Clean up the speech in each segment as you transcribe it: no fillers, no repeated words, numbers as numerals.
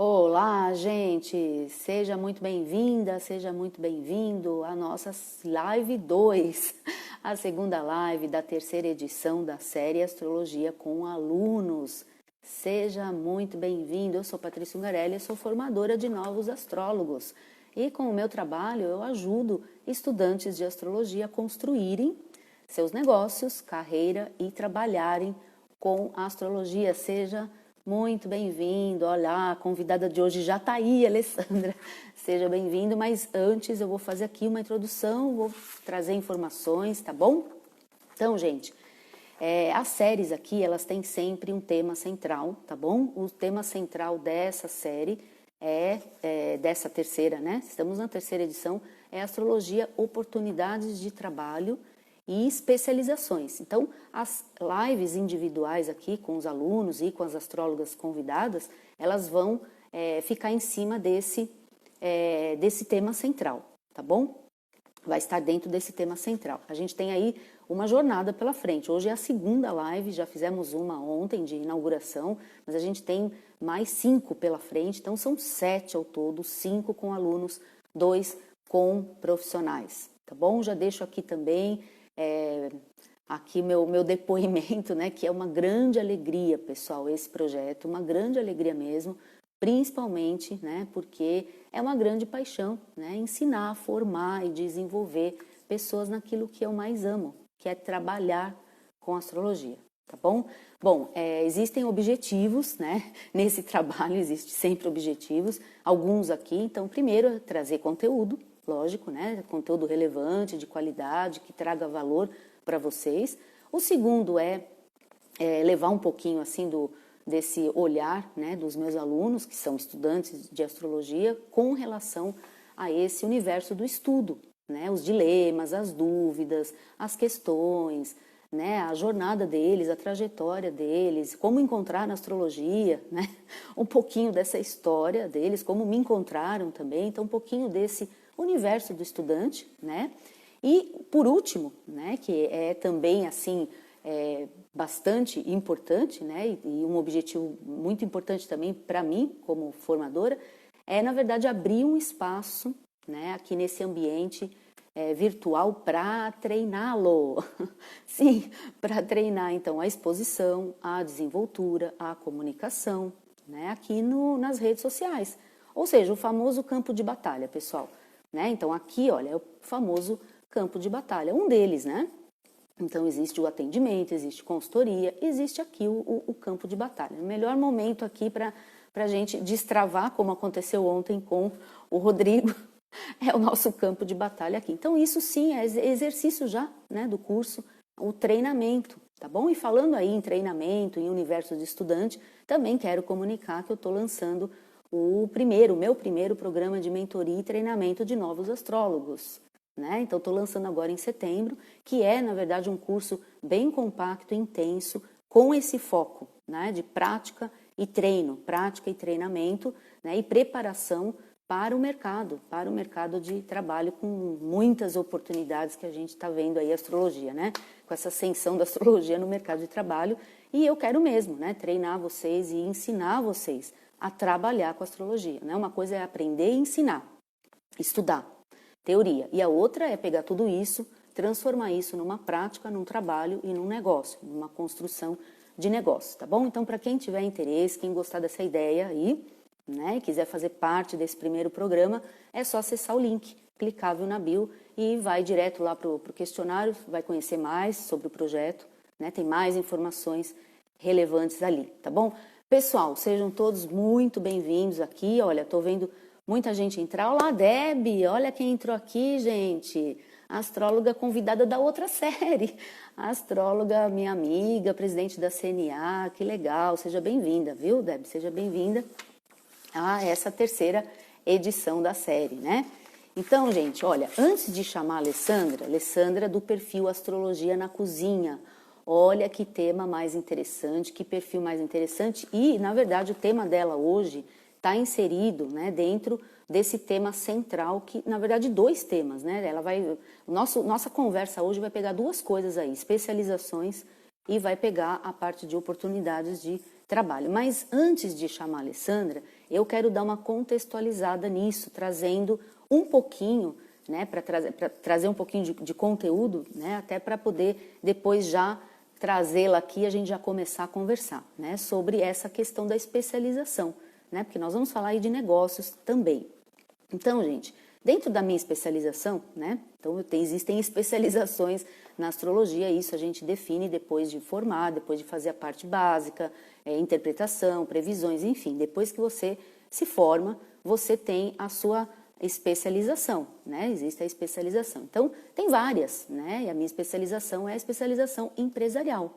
Olá, gente! Seja muito bem-vinda, seja muito bem-vindo à nossa Live 2, a segunda live da terceira edição da série Astrologia com Alunos. Seja muito bem-vindo, eu sou Patrícia Ungarelli, eu sou formadora de novos astrólogos e com o meu trabalho eu ajudo estudantes de astrologia a construírem seus negócios, carreira e trabalharem com a astrologia. Seja muito bem-vindo. Olha, a convidada de hoje já está aí, Alessandra. Seja bem-vindo, mas antes eu vou fazer aqui uma introdução, vou trazer informações, tá bom? Então, gente, as séries aqui, elas têm sempre um tema central, tá bom? O tema central dessa série dessa terceira, né? Estamos na terceira edição, é Astrologia, Oportunidades de Trabalho e Especializações. Então, as lives individuais aqui com os alunos e com as astrólogas convidadas, elas vão ficar em cima desse tema central, tá bom? Vai estar dentro desse tema central. A gente tem aí uma jornada pela frente. Hoje é a segunda live, já fizemos uma ontem de inauguração, mas a gente tem mais 5 pela frente, então são 7 ao todo, 5 com alunos, 2 com profissionais, tá bom? Já deixo aqui também aqui meu depoimento, né, que é uma grande alegria, pessoal, esse projeto, uma grande alegria mesmo, principalmente, né, porque é uma grande paixão, né, ensinar, formar e desenvolver pessoas naquilo que eu mais amo, que é trabalhar com astrologia, tá bom? Bom, existem objetivos, né, nesse trabalho existem sempre objetivos, alguns aqui, então primeiro é trazer conteúdo, lógico, né? Conteúdo relevante, de qualidade, que traga valor para vocês. O segundo é levar um pouquinho assim desse olhar, né, dos meus alunos, que são estudantes de astrologia, com relação a esse universo do estudo, né? Os dilemas, as dúvidas, as questões, né, a jornada deles, a trajetória deles, como encontrar na astrologia, né? Um pouquinho dessa história deles, como me encontraram também, então um pouquinho desse universo do estudante, né? E por último, né, que é também assim bastante importante, né, e um objetivo muito importante também para mim como formadora, é na verdade abrir um espaço, né, aqui nesse ambiente virtual para treiná-lo. Sim, para treinar então a exposição, a desenvoltura, a comunicação, né, aqui nas redes sociais. Ou seja, o famoso campo de batalha, pessoal. Né? Então, aqui, olha, é o famoso campo de batalha, um deles, né? Então, existe o atendimento, existe consultoria, existe aqui o campo de batalha. O melhor momento aqui para a gente destravar, como aconteceu ontem com o Rodrigo, é o nosso campo de batalha aqui. Então, isso sim é exercício já, né, do curso, o treinamento, tá bom? E falando aí em treinamento, em universo de estudante, também quero comunicar que eu estou lançando o meu primeiro programa de mentoria e treinamento de novos astrólogos, né? Então, estou lançando agora em setembro, que é, na verdade, um curso bem compacto, intenso, com esse foco, né, de prática e treino, prática e treinamento, né, e preparação para o mercado de trabalho, com muitas oportunidades que a gente está vendo aí, astrologia, né? Com essa ascensão da astrologia no mercado de trabalho, e eu quero mesmo, né, treinar vocês e ensinar vocês a trabalhar com a astrologia, né? Uma coisa é aprender e ensinar, estudar, teoria, e a outra é pegar tudo isso, transformar isso numa prática, num trabalho e num negócio, numa construção de negócio, tá bom? Então, para quem tiver interesse, quem gostar dessa ideia aí, né, e quiser fazer parte desse primeiro programa, é só acessar o link clicável na bio e vai direto lá para o questionário, vai conhecer mais sobre o projeto, né, tem mais informações relevantes ali, tá bom? Pessoal, sejam todos muito bem-vindos aqui. Olha, tô vendo muita gente entrar. Olá, Deb, olha quem entrou aqui, gente. A astróloga convidada da outra série. A astróloga, minha amiga, presidente da CNA, que legal. Seja bem-vinda, viu, Deb? Seja bem-vinda a essa terceira edição da série, né? Então, gente, olha, antes de chamar a Alessandra do perfil Astrologia na Cozinha. Olha que tema mais interessante, que perfil mais interessante. E, na verdade, o tema dela hoje está inserido, né, dentro desse tema central, que, na verdade, 2 temas, né? Nossa conversa hoje vai pegar 2 coisas aí, especializações, e vai pegar a parte de oportunidades de trabalho. Mas antes de chamar a Alessandra, eu quero dar uma contextualizada nisso, trazendo um pouquinho, né, para trazer um pouquinho de conteúdo, né, até para poder depois já trazê-la aqui e a gente já começar a conversar, né, sobre essa questão da especialização, né, porque nós vamos falar aí de negócios também. Então, gente, dentro da minha especialização, né, então existem especializações na astrologia, isso a gente define depois de formar, depois de fazer a parte básica, interpretação, previsões, enfim, depois que você se forma, você tem a sua especialização, né? Existe a especialização. Então, tem várias, né? E a minha especialização é a especialização empresarial,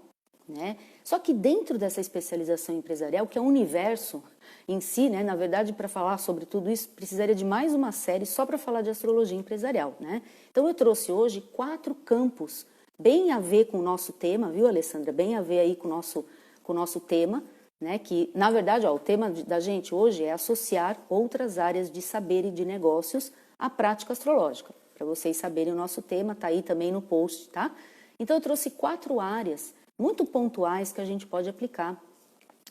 né? Só que dentro dessa especialização empresarial, que é um universo em si, né? Na verdade, para falar sobre tudo isso, precisaria de mais uma série só para falar de astrologia empresarial, né? Então, eu trouxe hoje 4 campos bem a ver com o nosso tema, viu, Alessandra? Bem a ver aí com o nosso tema, né, que, na verdade, o tema da gente hoje é associar outras áreas de saber e de negócios à prática astrológica. Para vocês saberem o nosso tema, está aí também no post, tá? Então, eu trouxe 4 áreas muito pontuais que a gente pode aplicar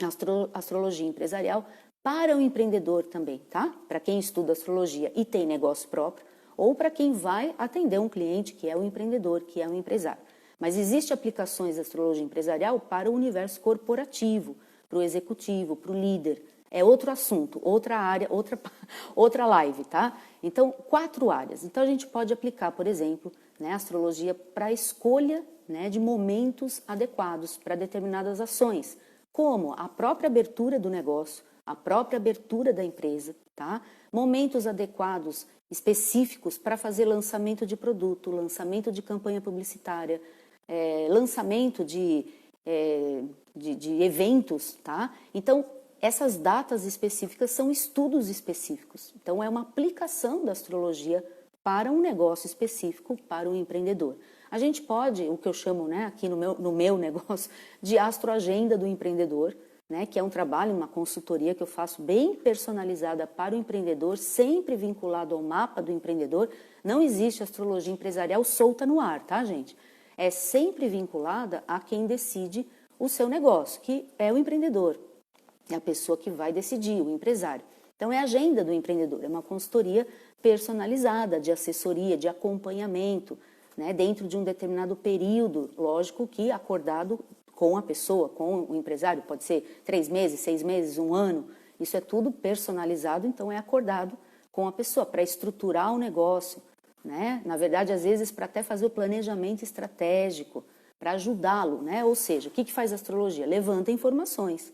na astrologia empresarial para o empreendedor também, tá? Para quem estuda astrologia e tem negócio próprio, ou para quem vai atender um cliente que é o empreendedor, que é o empresário. Mas existem aplicações da astrologia empresarial para o universo corporativo, para o executivo, para o líder. É outro assunto, outra área, outra live, tá? Então, 4 áreas. Então, a gente pode aplicar, por exemplo, né, a astrologia para a escolha, né, de momentos adequados para determinadas ações, como a própria abertura do negócio, a própria abertura da empresa, tá? Momentos adequados, específicos para fazer lançamento de produto, lançamento de campanha publicitária, lançamento de eventos, tá? Então, essas datas específicas são estudos específicos. Então, é uma aplicação da astrologia para um negócio específico, para um empreendedor. A gente pode, o que eu chamo, né, aqui no meu negócio, de astroagenda do empreendedor, né, que é um trabalho, uma consultoria que eu faço bem personalizada para o empreendedor, sempre vinculado ao mapa do empreendedor. Não existe astrologia empresarial solta no ar, tá, gente? É sempre vinculada a quem decide o seu negócio, que é o empreendedor, é a pessoa que vai decidir, o empresário. Então, é a agenda do empreendedor, é uma consultoria personalizada de assessoria, de acompanhamento, né, dentro de um determinado período, lógico que acordado com a pessoa, com o empresário, pode ser 3 meses, 6 meses, 1 ano, isso é tudo personalizado, então é acordado com a pessoa para estruturar o negócio, né? Na verdade, às vezes, para até fazer o planejamento estratégico, para ajudá-lo, né? Ou seja, o que faz a astrologia? Levanta informações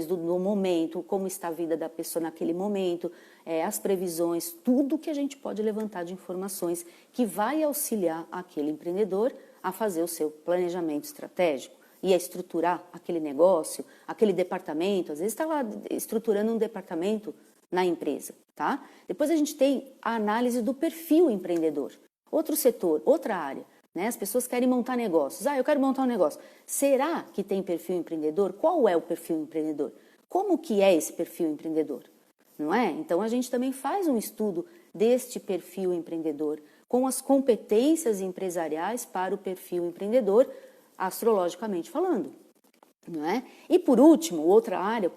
do momento, como está a vida da pessoa naquele momento, as previsões, tudo que a gente pode levantar de informações que vai auxiliar aquele empreendedor a fazer o seu planejamento estratégico e a estruturar aquele negócio, aquele departamento. Às vezes está lá estruturando um departamento na empresa, tá? Depois a gente tem a análise do perfil empreendedor, outro setor, outra área, né? As pessoas querem montar negócios. Eu quero montar um negócio. Será que tem perfil empreendedor? Qual é o perfil empreendedor? Como que é esse perfil empreendedor? Não é? Então, a gente também faz um estudo deste perfil empreendedor com as competências empresariais para o perfil empreendedor, astrologicamente falando. Não é? E por último, outra área,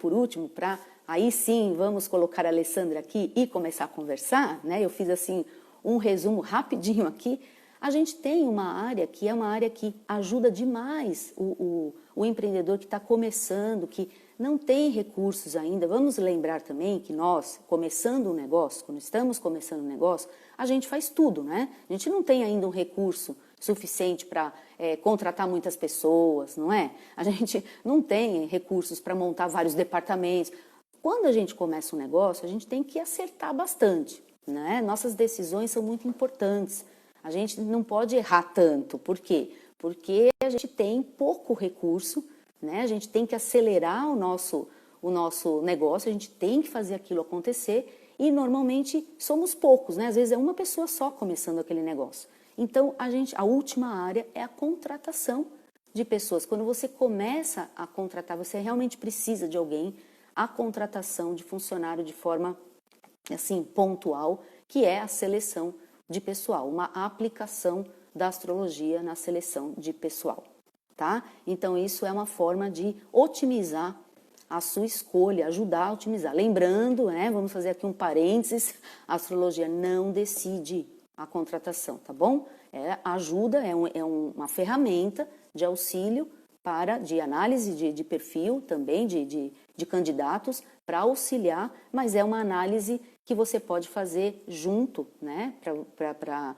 para aí sim vamos colocar a Alessandra aqui e começar a conversar, né? Eu fiz assim um resumo rapidinho aqui. A gente tem uma área que é uma área que ajuda demais o empreendedor que está começando, que não tem recursos ainda. Vamos lembrar também que nós, começando um negócio, quando estamos começando um negócio, a gente faz tudo, né? A gente não tem ainda um recurso suficiente para contratar muitas pessoas, não é? A gente não tem recursos para montar vários departamentos. Quando a gente começa um negócio, a gente tem que acertar bastante, né? Nossas decisões são muito importantes. A gente não pode errar tanto. Por quê? Porque a gente tem pouco recurso, né? A gente tem que acelerar o nosso negócio, a gente tem que fazer aquilo acontecer e normalmente somos poucos, né? Às vezes é uma pessoa só começando aquele negócio. Então, a última área é a contratação de pessoas. Quando você começa a contratar, você realmente precisa de alguém, a contratação de funcionário de forma, assim, pontual, que é a seleção de pessoal, uma aplicação da astrologia na seleção de pessoal. tá? Então isso é uma forma de otimizar a sua escolha, ajudar a otimizar. Lembrando, né, vamos fazer aqui um parênteses, a astrologia não decide a contratação, tá bom? Ajuda, uma ferramenta de auxílio de análise de perfil também, de candidatos, para auxiliar, mas é uma análise que você pode fazer junto, né, para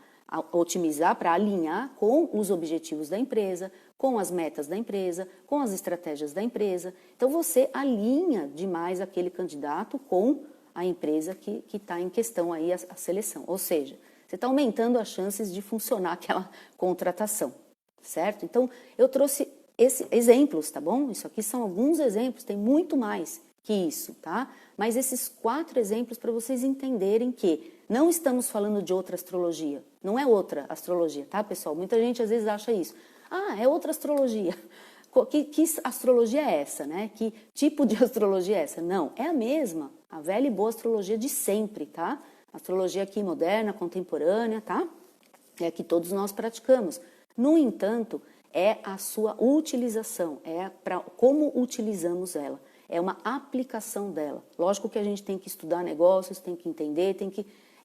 otimizar, para alinhar com os objetivos da empresa, com as metas da empresa, com as estratégias da empresa. Então, você alinha demais aquele candidato com a empresa que está em questão aí, a seleção. Ou seja, você está aumentando as chances de funcionar aquela contratação, certo? Então, eu trouxe esses exemplos, tá bom? Isso aqui são alguns exemplos, tem muito mais que isso, tá? Mas esses 4 exemplos para vocês entenderem que não estamos falando de outra astrologia, não é outra astrologia, tá, pessoal? Muita gente às vezes acha isso. Ah, é outra astrologia. Que astrologia é essa, né? Que tipo de astrologia é essa? Não, é a mesma, a velha e boa astrologia de sempre, tá? Astrologia aqui moderna, contemporânea, tá? É a que todos nós praticamos. No entanto, é a sua utilização, como utilizamos ela. É uma aplicação dela. Lógico que a gente tem que estudar negócios, tem que entender,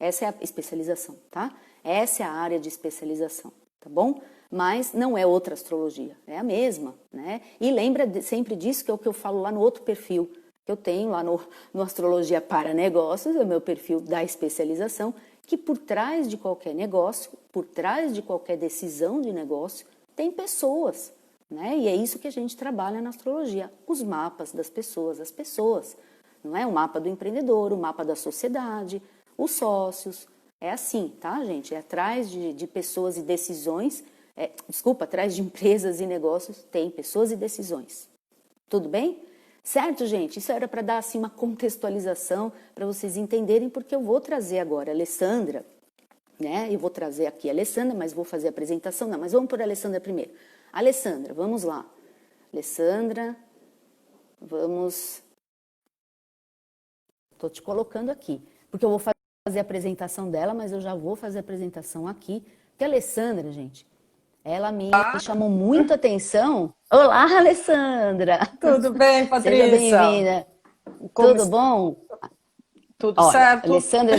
essa é a especialização, tá? Essa é a área de especialização, tá bom? Mas não é outra astrologia, é a mesma, né? E lembra sempre disso, que é o que eu falo lá no outro perfil que eu tenho, lá no Astrologia para Negócios, é o meu perfil da especialização, que por trás de qualquer negócio, por trás de qualquer decisão de negócio, tem pessoas, né? E é isso que a gente trabalha na astrologia, os mapas das pessoas, as pessoas, não é? O mapa do empreendedor, o mapa da sociedade, os sócios, é assim, tá, gente? É atrás de pessoas e decisões, atrás de empresas e negócios tem pessoas e decisões. Tudo bem? Certo, gente? Isso era para dar assim uma contextualização para vocês entenderem, porque eu vou trazer agora a Alessandra, né? Eu vou trazer aqui a Alessandra, mas vou fazer a apresentação. Não, mas vamos por a Alessandra primeiro. Alessandra, vamos lá. Alessandra, vamos... Estou te colocando aqui, porque eu vou fazer a apresentação dela, mas eu já vou fazer a apresentação aqui. Porque a Alessandra, gente, ela me chamou muita atenção. Olá, Alessandra! Tudo bem, Patrícia? Seja bem-vinda. Tudo bom? Tudo Olha, certo? Alessandra,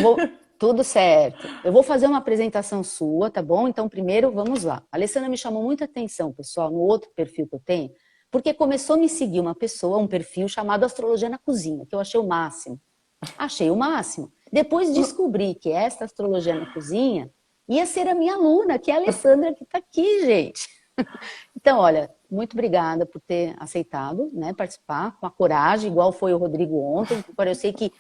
tudo certo. Eu vou fazer uma apresentação sua, tá bom? Então, primeiro, vamos lá. A Alessandra me chamou muita atenção, pessoal, no outro perfil que eu tenho, porque começou a me seguir uma pessoa, um perfil chamado Astrologia na Cozinha, que eu achei o máximo. Achei o máximo. Depois descobri que esta Astrologia na Cozinha ia ser a minha aluna, que é a Alessandra, que está aqui, gente. Então, olha, muito obrigada por ter aceitado, né, participar com a coragem, igual foi o Rodrigo ontem. Agora eu sei que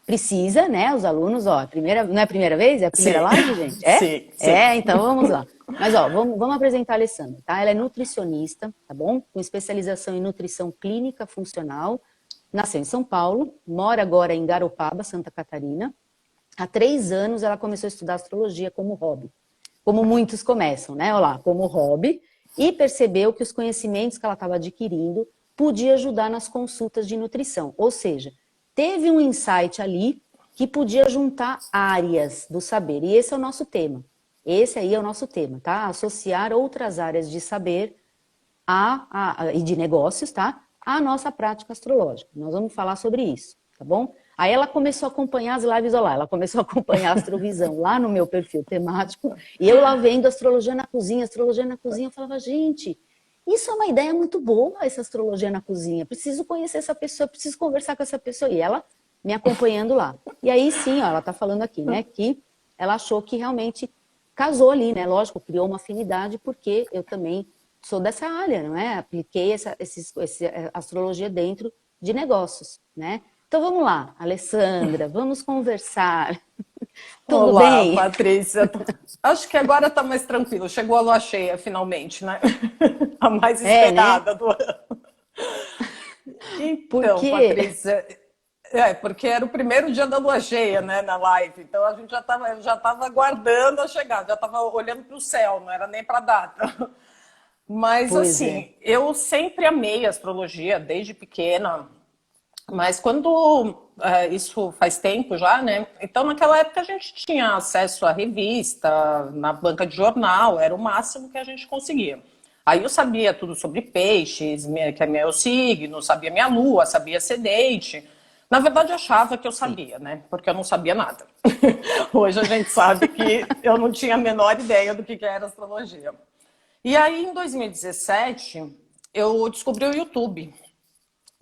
precisa, né, os alunos, ó, não é a primeira vez? É a primeira live, gente? É? Sim. Então vamos lá. Mas, ó, vamos apresentar a Alessandra, tá? Ela é nutricionista, tá bom? Com especialização em nutrição clínica funcional. Nasceu em São Paulo, mora agora em Garopaba, Santa Catarina. Há 3 anos ela começou a estudar astrologia como hobby. Como muitos começam, né? Olha lá, como hobby. E percebeu que os conhecimentos que ela estava adquirindo podia ajudar nas consultas de nutrição. Ou seja, teve um insight ali que podia juntar áreas do saber. E esse é o nosso tema. Esse aí é o nosso tema, tá? Associar outras áreas de saber e de negócios, tá? À nossa prática astrológica. Nós vamos falar sobre isso, tá bom? Aí ela começou a acompanhar as lives lá, ela começou a acompanhar a Astrovisão lá no meu perfil temático, e eu lá vendo Astrologia na Cozinha, eu falava, gente, isso é uma ideia muito boa, essa Astrologia na Cozinha, preciso conhecer essa pessoa, preciso conversar com essa pessoa, e ela me acompanhando lá. E aí sim, ó, ela tá falando aqui, né, que ela achou que realmente casou ali, né, lógico, criou uma afinidade, porque eu também sou dessa área, não é? Apliquei essa astrologia dentro de negócios, né? Então vamos lá, Alessandra, vamos conversar. Tudo Olá, bem? Patrícia. Acho que agora está mais tranquilo. Chegou a lua cheia, finalmente, né? A mais esperada, né? Do ano. Então, Patrícia, porque era o primeiro dia da lua cheia, né, na live. Então a gente já estava aguardando a chegada, já estava olhando para o céu, não era nem para a data. Mas assim, eu sempre amei astrologia desde pequena. Mas quando, isso faz tempo já, né? Então naquela época a gente tinha acesso à revista, na banca de jornal, era o máximo que a gente conseguia. Aí eu sabia tudo sobre peixes, que é meu signo, sabia minha lua, sabia ascendente. Na verdade, eu achava que eu Sim. sabia, né? Porque eu não sabia nada. Hoje a gente sabe que eu não tinha a menor ideia do que era astrologia. E aí, em 2017, eu descobri o YouTube.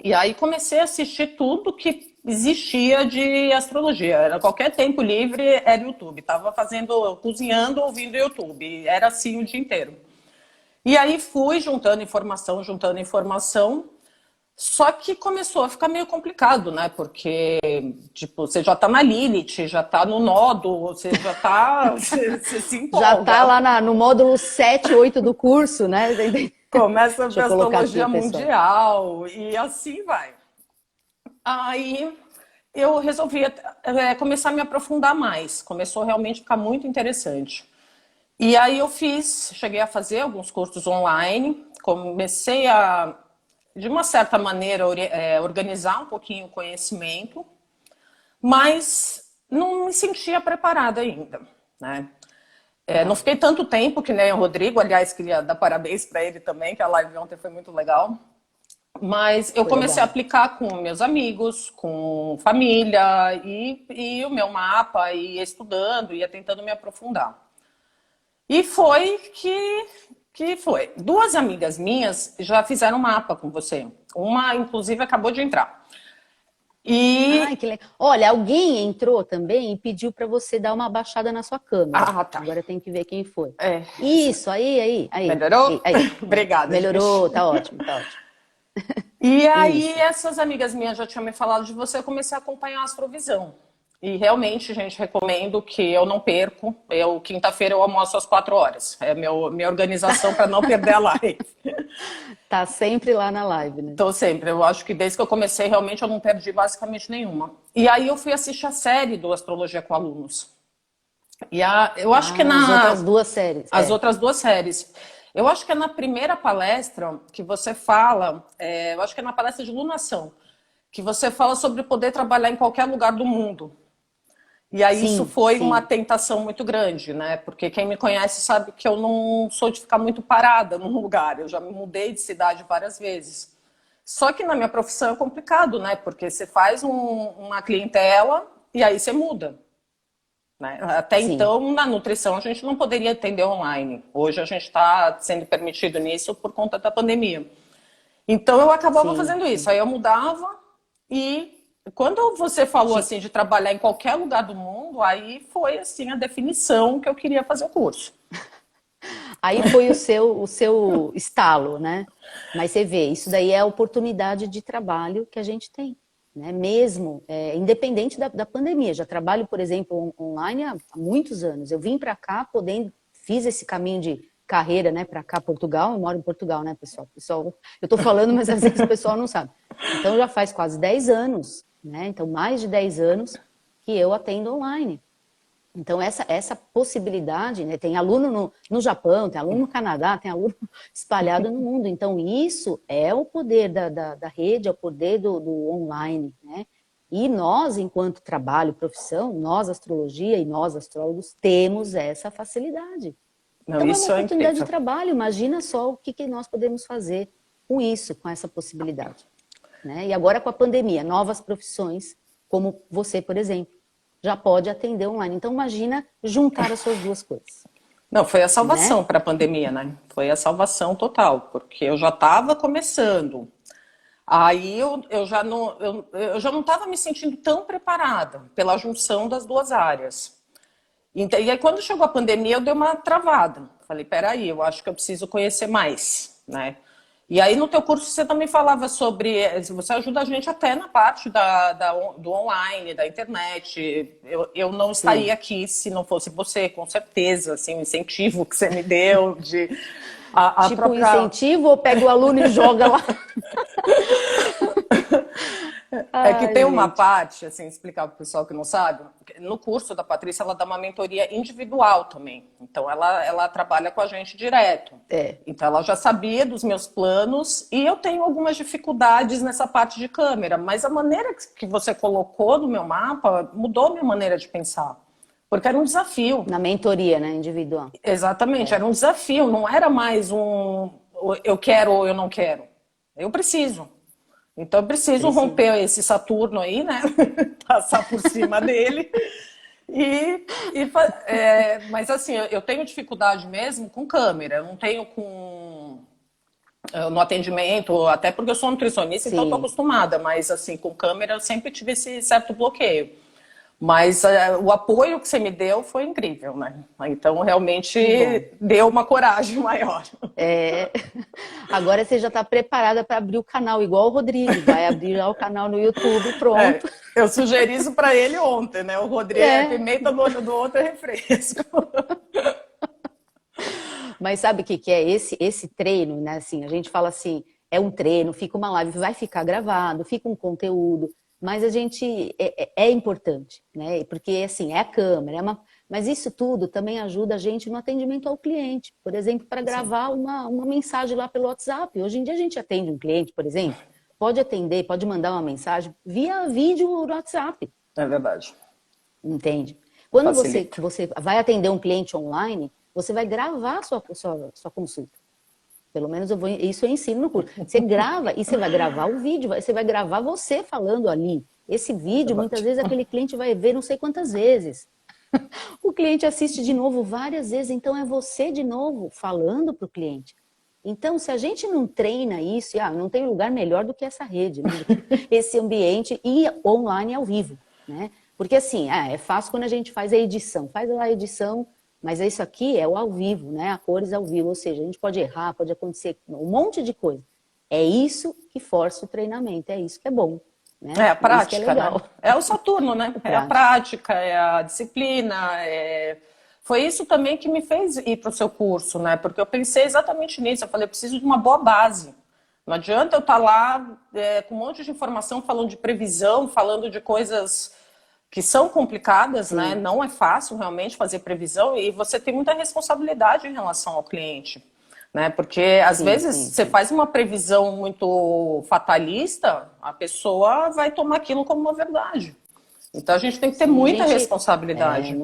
E aí comecei a assistir tudo que existia de astrologia. Era qualquer tempo livre, era YouTube. Tava fazendo, cozinhando, ouvindo YouTube. Era assim o dia inteiro. E aí fui juntando informação, juntando informação. Só que começou a ficar meio complicado, né? Porque, tipo, você já tá na Lilith, já tá no nodo, você já tá. Você se Já tá empolga. lá no módulo 7, 8 do curso, né? Começa a Deixa ver eu colocar aqui, astrologia pessoal. mundial e assim vai. Aí eu resolvi começar a me aprofundar mais. Começou realmente a ficar muito interessante. E aí eu cheguei a fazer alguns cursos online, comecei a, de uma certa maneira, organizar um pouquinho o conhecimento, mas não me sentia preparada ainda, né? Não Tá. fiquei tanto tempo que nem o Rodrigo, aliás, queria dar parabéns para ele também, que a live ontem foi muito legal. Mas eu Foi comecei a legal. aplicar com meus amigos, com família, e o meu mapa, ia estudando, ia tentando me aprofundar. E foi que foi. Duas amigas minhas já fizeram mapa com você. Uma, inclusive, acabou de entrar. Ai, E. que legal. Olha, alguém entrou também e pediu para você dar uma baixada na sua câmera. Ah, tá. Agora tem que ver quem foi. É, Isso, aí, melhorou? aí. Obrigada, Melhorou, gente. tá ótimo, tá ótimo. E aí, Isso. essas amigas minhas já tinham me falado de você, eu comecei a acompanhar a Astrovisão. E realmente, gente, recomendo que eu não perco. Quinta-feira, eu almoço às 4 horas. É minha organização para não perder a live. Tá sempre lá na live, né? Tô sempre. Eu acho que desde que eu comecei, realmente, eu não perdi basicamente nenhuma. E aí, eu fui assistir a série do Astrologia com Alunos. Eu acho que Ah, as outras duas séries. as outras duas séries. Eu acho que é na primeira palestra que você fala, eu acho que é na palestra de lunação, que você fala sobre poder trabalhar em qualquer lugar do mundo. E aí isso Sim, foi uma sim, tentação muito grande, né? Porque quem me conhece sabe que eu não sou de ficar muito parada num lugar. Eu já me mudei de cidade várias vezes. Só que na minha profissão é complicado, né? Porque você faz uma clientela e aí você muda. Né? Até sim, então, na nutrição, a gente não poderia atender online. Hoje a gente está sendo permitido nisso por conta da pandemia. Então eu acabava sim, fazendo isso. sim. Aí eu mudava e quando você falou Ti- assim de trabalhar em qualquer lugar do mundo, aí foi assim a definição que eu queria fazer o curso. Aí foi o seu estalo, né? Mas você vê, isso daí é a oportunidade de trabalho que a gente tem, né? Mesmo, independente da pandemia. Já trabalho, por exemplo, online há muitos anos. Eu vim para cá, fiz esse caminho de carreira, né, para cá, Portugal. Eu moro em Portugal, né, pessoal? Pessoal, eu tô falando, mas às vezes o pessoal não sabe. Então já faz quase 10 anos, né? Então mais de 10 anos que eu atendo online. Então, essa possibilidade, né? Tem aluno no Japão, tem aluno no Canadá, tem aluno espalhado no mundo. Então, isso é o poder da rede, é o poder do online, né? E nós, enquanto trabalho, profissão, nós, astrologia e nós, astrólogos, temos essa facilidade. Não, Então, é uma isso é oportunidade de incrível. trabalho. Imagina só o que nós podemos fazer com isso, com essa possibilidade, né? E agora com a pandemia, novas profissões, como você, por exemplo, já pode atender online. Então imagina juntar as suas duas coisas, Não, foi a né? salvação para a pandemia, né? Foi a salvação total, porque eu já estava começando. Aí eu já não estava me sentindo tão preparada pela junção das duas áreas. E aí, quando chegou a pandemia, eu dei uma travada. Falei, peraí, eu acho que eu preciso conhecer mais, né? E aí, no teu curso, você também falava sobre... Você ajuda a gente até na parte do online, da internet. Eu não estaria Sim. aqui se não fosse você, com certeza. Assim, o incentivo que você me deu, a Tipo um própria... incentivo ou pega o aluno e joga lá? É que Ai, tem uma gente. parte, assim, explicar para o pessoal que não sabe, no curso da Patrícia ela dá uma mentoria individual também. Então ela trabalha com a gente direto. É. Então ela já sabia dos meus planos e eu tenho algumas dificuldades nessa parte de câmera, mas a maneira que você colocou no meu mapa mudou minha maneira de pensar. Porque era um desafio. Na mentoria, né? Individual. Exatamente, É. era um desafio, não era mais eu quero ou eu não quero. Eu preciso. Então eu preciso romper esse Saturno aí, né? Passar por cima dele. Mas assim, eu tenho dificuldade mesmo com câmera. Eu não tenho no atendimento, até porque eu sou nutricionista, então eu tô Sim. acostumada. Mas assim, com câmera eu sempre tive esse certo bloqueio. Mas o apoio que você me deu foi incrível, né? Então, realmente deu uma coragem maior. É... Agora você já está preparada para abrir o canal, igual o Rodrigo. Vai abrir lá o canal no YouTube, pronto. Eu sugeri isso para ele ontem, né? O Rodrigo é pimenta no olho do outro, é refresco. Mas sabe o que é? Esse treino, né? Assim, a gente fala assim, é um treino, fica uma live, vai ficar gravado, fica um conteúdo, mas a gente é importante, né? Porque assim, é a câmera, mas isso tudo também ajuda a gente no atendimento ao cliente. Por exemplo, para gravar uma mensagem lá pelo WhatsApp. Hoje em dia a gente atende um cliente, por exemplo, pode atender, pode mandar uma mensagem via vídeo no WhatsApp. É verdade. Entende? Quando você Facilita. vai atender um cliente online, você vai gravar sua consulta. Pelo menos isso eu ensino no curso. Você grava e você vai gravar o vídeo, você vai gravar você falando ali. Esse vídeo, muitas vezes, aquele cliente vai ver não sei quantas vezes. O cliente assiste de novo várias vezes, então é você de novo falando para o cliente. Então, se a gente não treina isso, não tem lugar melhor do que essa rede, né? Esse ambiente e online ao vivo, né? Porque assim, é fácil quando a gente faz a edição. Faz lá a edição, mas isso aqui é o ao vivo, né? A cores ao vivo, ou seja, a gente pode errar, pode acontecer um monte de coisa. É isso que força o treinamento, é isso que é bom. Né? É a prática, isso que é legal. né? É o Saturno, né? É a prática, é a disciplina. Foi isso também que me fez ir para o seu curso, né? Porque eu pensei exatamente nisso. Eu falei, eu preciso de uma boa base. Não adianta eu estar lá com um monte de informação falando de previsão, falando de coisas que são complicadas, né? Não é fácil realmente fazer previsão e você tem muita responsabilidade em relação ao cliente, né? Porque às vezes você faz uma previsão muito fatalista, a pessoa vai tomar aquilo como uma verdade. Então a gente tem que ter muita responsabilidade.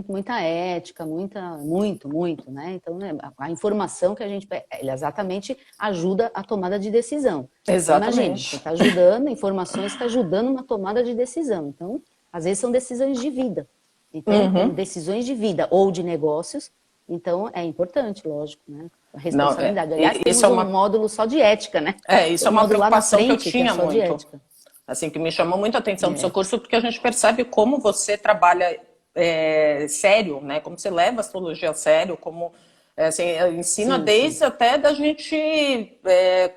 Muita ética, muito, né? Então, a informação que a gente exatamente ajuda a tomada de decisão. Exatamente. Imagina, você está ajudando, informações está ajudando uma tomada de decisão. Então, às vezes são decisões de vida. Então, decisões de vida ou de negócios. Então, é importante, lógico, né? A responsabilidade. Aliás, temos um módulo só de ética, né? Isso é uma preocupação que eu tinha muito. De Assim, que me chamou muito a atenção do seu curso, porque a gente percebe como você trabalha sério, né? Como você leva a astrologia a sério, como assim, ensina desde até da gente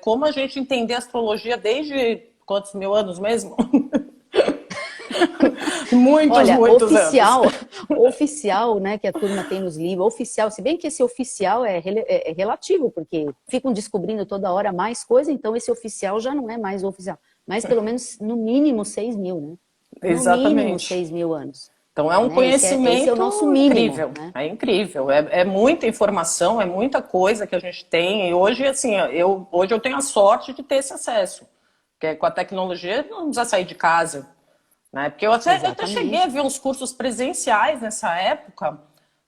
como a gente entender a astrologia desde quantos mil anos mesmo? Muitos anos. Oficial, né, que a turma tem nos livros, oficial, se bem que esse oficial é relativo, porque ficam descobrindo toda hora mais coisa, então esse oficial já não é mais oficial. Mas pelo menos, no mínimo, 6 mil, né? Exatamente. No mínimo 6 mil anos. Então é um conhecimento esse é o nosso mínimo, incrível, né? É incrível, é muita informação, é muita coisa que a gente tem, e hoje, assim, hoje eu tenho a sorte de ter esse acesso, porque com a tecnologia não precisa sair de casa, né? Porque eu até cheguei a ver uns cursos presenciais nessa época,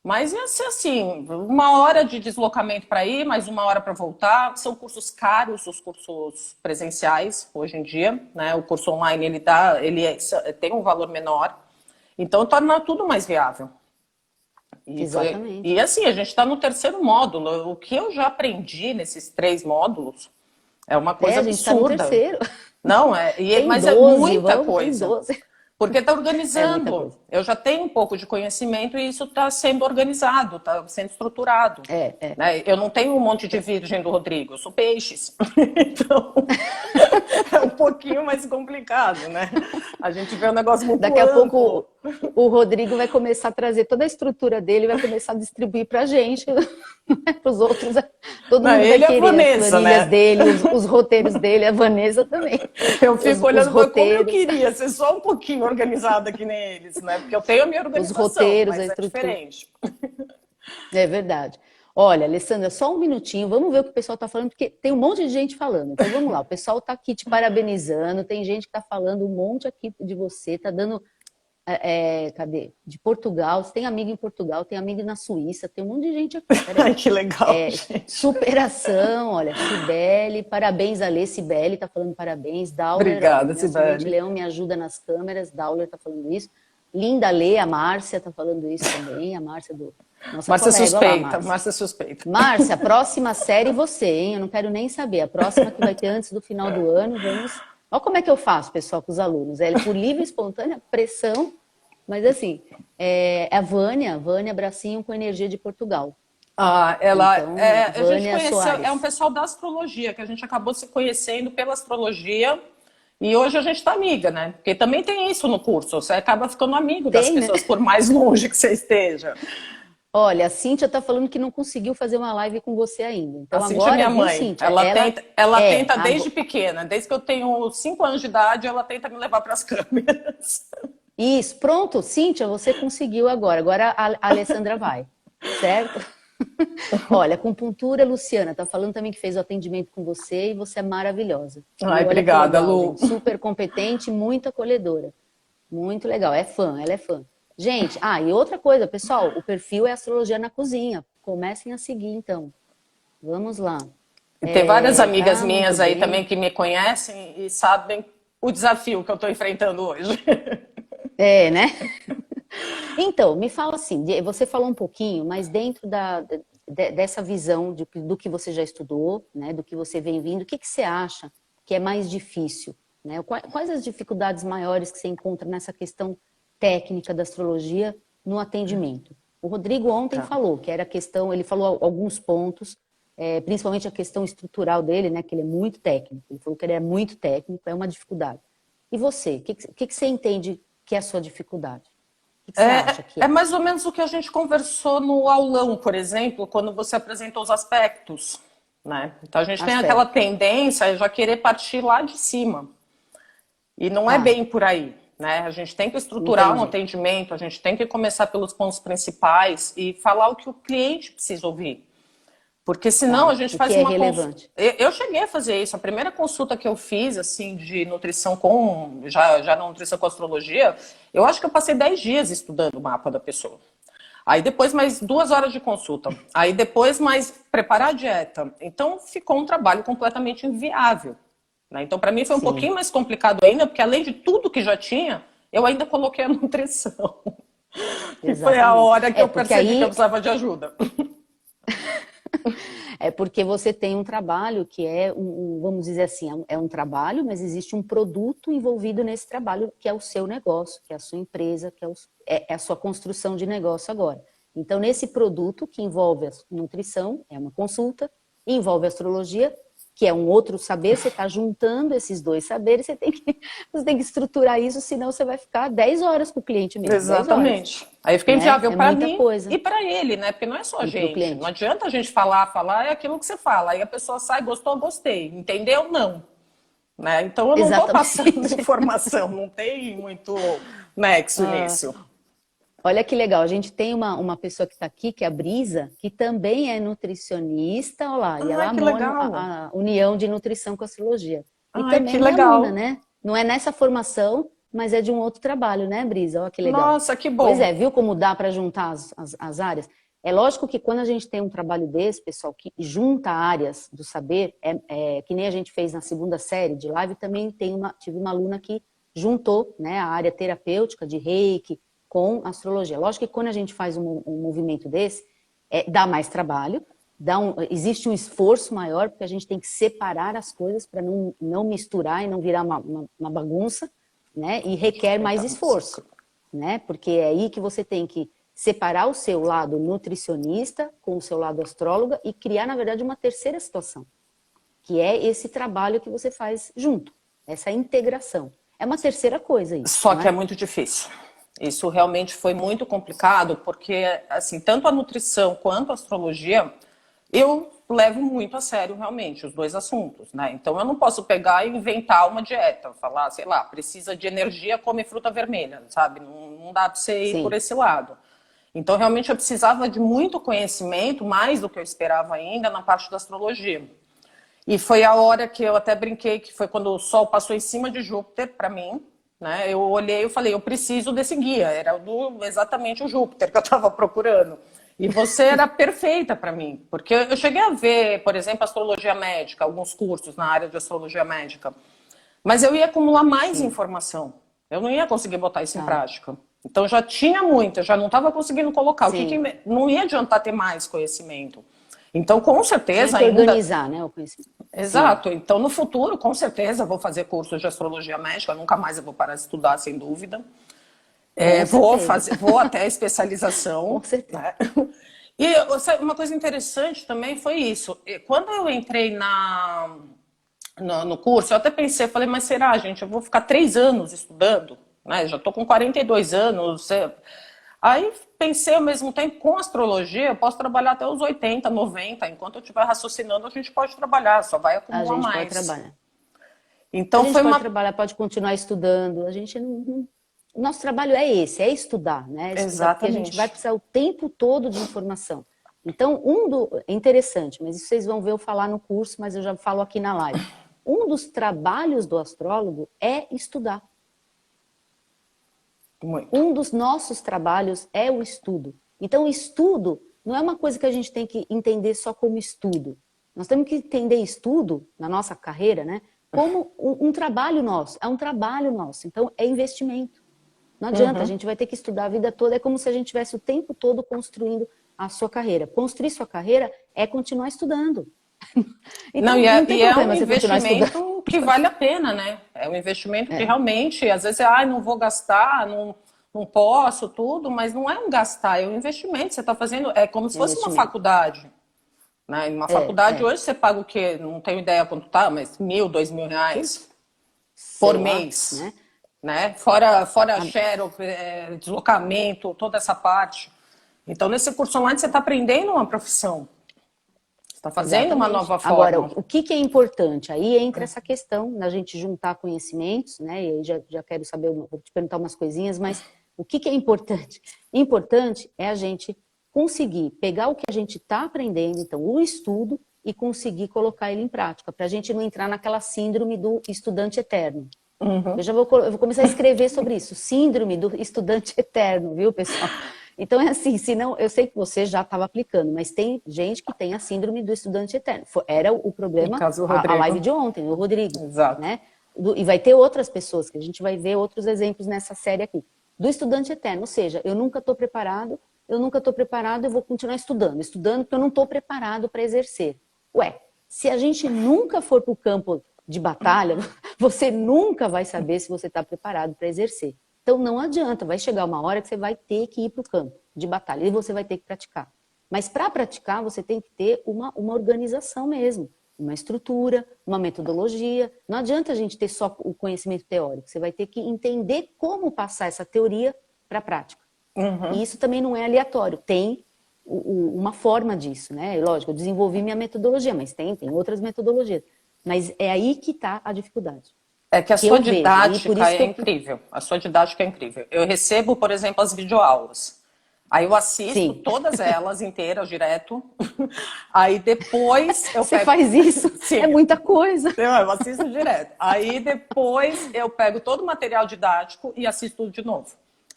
mas ia ser assim, 1 hora de deslocamento para ir, mais 1 hora para voltar. São cursos caros, os cursos presenciais, hoje em dia, né? O curso online, ele tem um valor menor, então torna tudo mais viável. Exatamente. E assim, a gente está no 3º módulo. O que eu já aprendi nesses 3 módulos é uma coisa absurda. A gente está no 3º. Não, mas 12, é muita coisa. 12. Porque está organizando. Eu já tenho um pouco de conhecimento e isso está sendo organizado, está sendo estruturado. Né? Eu não tenho um monte de virgem do Rodrigo, eu sou peixes. Então, é um pouquinho mais complicado, né? A gente vê um negócio muito Daqui a pouco o Rodrigo vai começar a trazer toda a estrutura dele, vai começar a distribuir para a gente, para os outros. Todo mundo vai querer Vanessa, as planilhas dele, os roteiros dele, a Vanessa também. Eu fico olhando como eu queria ser só um pouquinho organizada que nem eles, né? Porque eu tenho a minha organização, os roteiros, mas a estrutura. Diferente. É verdade. Olha, Alessandra, só um minutinho, vamos ver o que o pessoal está falando, porque tem um monte de gente falando. Então vamos lá, o pessoal está aqui te parabenizando, tem gente que está falando um monte aqui de você, está dando Cadê? De Portugal, você tem amigo em Portugal, tem amigo na Suíça, tem um monte de gente aqui. Ai, que legal, gente. Superação, olha, Cibele, parabéns, Alê, Cibele tá falando parabéns, Dauler, ó, Obrigada, minha ascendente Sibeli. Leão me ajuda nas câmeras, Dauler tá falando isso, Linda Lê, a Márcia tá falando isso também, a Márcia do nossa Márcia colega, olha lá, suspeita, Márcia. Márcia suspeita. Márcia, próxima série você, hein? Eu não quero nem saber. A próxima que vai ter antes do final do ano, vamos. Olha como é que eu faço, pessoal, com os alunos. É por livre, espontânea pressão, mas assim, é a Vânia Bracinho com energia de Portugal. Ah, Então, a gente Vânia conheceu, Soares. é um pessoal da astrologia, que a gente acabou se conhecendo pela astrologia, e hoje a gente está amiga, né? Porque também tem isso no curso, você acaba ficando amigo das Tem, né? pessoas, por mais longe que você esteja. Olha, a Cíntia tá falando que não conseguiu fazer uma live com você ainda. Então A Cíntia é agora, minha viu, mãe. Cíntia? Ela tenta agora- desde pequena, desde que eu tenho 5 anos de idade, ela tenta me levar para as câmeras. Isso, pronto, Cíntia, você conseguiu agora. Agora a Alessandra vai, certo? Olha, acupuntura, Luciana, tá falando também que fez o atendimento com você e você é maravilhosa. E Ai, olha que obrigada, legal, Lu. gente, super competente, muito acolhedora. Muito legal, é fã, ela é fã. Gente, e outra coisa, pessoal, o perfil é Astrologia na Cozinha. Comecem a seguir, então. Vamos lá. E tem várias amigas Muito minhas aí bem. também que me conhecem e sabem o desafio que eu estou enfrentando hoje. É, né? Então, me fala assim, você falou um pouquinho, mas dentro dessa visão do que você já estudou, né, do que você vem vindo, o que você acha que é mais difícil? Né? Quais as dificuldades maiores que você encontra nessa questão técnica da astrologia no atendimento? O Rodrigo ontem falou que era a questão, ele falou alguns pontos, principalmente a questão estrutural dele, né, que ele é muito técnico. Ele falou que ele é muito técnico, é uma dificuldade. E você, o que você entende que é a sua dificuldade? O que você acha que é? É mais ou menos o que a gente conversou no aulão, por exemplo, quando você apresentou os aspectos, né? Então a gente tem aquela tendência a já querer partir lá de cima. E não é bem por aí, né? A gente tem que estruturar um atendimento, a gente tem que começar pelos pontos principais e falar o que o cliente precisa ouvir. Porque senão a gente faz uma consulta. Eu cheguei a fazer isso. A primeira consulta que eu fiz, assim, de nutrição já na nutrição com astrologia, eu acho que eu passei 10 dias estudando o mapa da pessoa. Aí depois mais 2 horas de consulta. Aí depois mais preparar a dieta. Então ficou um trabalho completamente inviável. Né? Então para mim foi um pouquinho mais complicado ainda, porque além de tudo que já tinha, eu ainda coloquei a nutrição. E foi a hora que eu percebi que eu precisava de ajuda. É porque você tem um trabalho que vamos dizer assim, é um trabalho, mas existe um produto envolvido nesse trabalho, que é o seu negócio, que é a sua empresa, que é a sua construção de negócio agora. Então, nesse produto que envolve a nutrição, é uma consulta, e envolve a astrologia, que é um outro saber, você está juntando esses dois saberes, você tem que estruturar isso, senão você vai ficar 10 horas com o cliente mesmo. Exatamente. Aí fica inviável para mim coisa. e para ele, né? Porque não é só a gente. Não adianta a gente falar, é aquilo que você fala. Aí a pessoa sai, gostou, gostei. Entendeu? Não. Né? Então eu não estou passando informação, não tem muito nexo nisso. Olha que legal, a gente tem uma pessoa que está aqui, que é a Brisa, que também é nutricionista, olha lá, e ela amou a união de nutrição com astrologia. E também é aluna, né? Não é nessa formação, mas é de um outro trabalho, né, Brisa? Olha que legal. Nossa, que bom. Pois é, viu como dá para juntar as áreas? É lógico que quando a gente tem um trabalho desse, pessoal, que junta áreas do saber, que nem a gente fez na segunda série de live, também tive uma aluna que juntou, né, a área terapêutica de Reiki, com astrologia. Lógico que quando a gente faz um movimento desse, dá mais trabalho, existe um esforço maior, porque a gente tem que separar as coisas para não misturar e não virar uma bagunça, né? E requer mais esforço, né? Porque é aí que você tem que separar o seu lado nutricionista com o seu lado astróloga e criar, na verdade, uma terceira situação, que é esse trabalho que você faz junto, essa integração. É uma terceira coisa isso. Só que é muito difícil. Isso realmente foi muito complicado, porque assim, tanto a nutrição quanto a astrologia, eu levo muito a sério realmente os dois assuntos, né? Então eu não posso pegar e inventar uma dieta, falar, sei lá, precisa de energia, come fruta vermelha, sabe? Não dá para você ir por esse lado. Então realmente eu precisava de muito conhecimento, mais do que eu esperava ainda na parte da astrologia. E foi a hora que eu até brinquei, que foi quando o Sol passou em cima de Júpiter para mim, né? Eu olhei e falei, eu preciso desse guia. Era exatamente o Júpiter que eu estava procurando. E você era perfeita para mim, porque eu cheguei a ver, por exemplo, astrologia médica, alguns cursos na área de astrologia médica, mas eu ia acumular mais Sim, informação. Eu não ia conseguir botar isso em tá. prática. Então já tinha muito, eu já não estava conseguindo colocar. Sim. Não ia adiantar ter mais conhecimento. Então, com Tinha certeza, que ainda. organizar, né, o conhecimento. Sim, Exato. Então, no futuro, com certeza, vou fazer cursos de astrologia médica. Nunca mais eu vou parar de estudar, sem dúvida. com certeza. Vou até a especialização, Com certeza. né? E uma coisa interessante também foi isso. Quando eu entrei no curso, eu até pensei, eu falei, mas será, gente, eu vou ficar 3 anos estudando, né? Já estou com 42 anos. Aí pensei ao mesmo tempo, com astrologia, eu posso trabalhar até os 80, 90. Enquanto eu estiver raciocinando, a gente pode trabalhar, só vai A acumular gente pode mais. trabalhar. A Então gente foi pode uma. trabalhar, pode continuar estudando. A gente o nosso trabalho é esse, é estudar, né? É estudar, porque a gente vai Exatamente. precisar o tempo todo de informação. Então, é interessante, mas isso vocês vão ver eu falar no curso, mas eu já falo aqui na live. Um dos trabalhos do astrólogo é estudar. Muito. Um dos nossos trabalhos é o estudo. Então, o estudo não é uma coisa que a gente tem que entender só como estudo. Nós temos que entender estudo, na nossa carreira, né, como um trabalho nosso. É um trabalho nosso. Então, é investimento. Não adianta, a Uhum. gente vai ter que estudar a vida toda. É como se a gente tivesse o tempo todo construindo a sua carreira. Construir sua carreira é continuar estudando. Não, Então, não tem e é um problema você continuar estudando. investimento que vale a pena, né? É um investimento que É, realmente, às vezes, não vou gastar, não posso, tudo, mas não é um gastar, é um investimento. Você está fazendo, é como se é fosse uma investimento. faculdade, né? Em uma faculdade, É. hoje você paga o quê? Não tenho ideia quanto tá, mas 1.000, 2.000 reais por Sei lá, mês, né? né? Fora share, deslocamento, toda essa parte. Então, nesse curso online, você está aprendendo uma profissão, você está fazendo uma Exatamente. nova Agora, forma. o que que é importante? Aí entra essa questão da gente juntar conhecimentos, né? E aí já quero saber, vou te perguntar umas coisinhas, mas o que que é importante? Importante é a gente conseguir pegar o que a gente está aprendendo, então, o estudo, e conseguir colocar ele em prática, para a gente não entrar naquela síndrome do estudante eterno. Uhum. Eu vou começar a escrever sobre isso, síndrome do estudante eterno, viu, pessoal? Então é assim, senão, eu sei que você já estava aplicando, mas tem gente que tem a síndrome do estudante eterno. Era o No problema, caso do a live Rodrigo. de ontem, o Rodrigo, Exato. né? E vai ter outras pessoas, que a gente vai ver outros exemplos nessa série aqui. Do estudante eterno, ou seja, eu nunca estou preparado, eu vou continuar estudando porque eu não estou preparado para exercer. Ué, se a gente nunca for para o campo de batalha, você nunca vai saber se você está preparado para exercer. Então não adianta, vai chegar uma hora que você vai ter que ir para o campo de batalha e você vai ter que praticar. Mas para praticar, você tem que ter uma organização mesmo, uma estrutura, uma metodologia. Não adianta a gente ter só o conhecimento teórico, você vai ter que entender como passar essa teoria para a prática. Uhum. E isso também não é aleatório, tem uma forma disso, né? Lógico, eu desenvolvi minha metodologia, mas tem outras metodologias. Mas é aí que está a dificuldade. É que a Que sua eu vejo. E por didática isso que é eu. incrível. A sua didática é incrível. Eu recebo, por exemplo, as videoaulas. Aí eu assisto Sim. todas elas inteiras direto. Aí depois eu Você pego. faz isso, Sim, é muita coisa. eu assisto direto. Aí depois eu pego todo o material didático e assisto tudo de novo.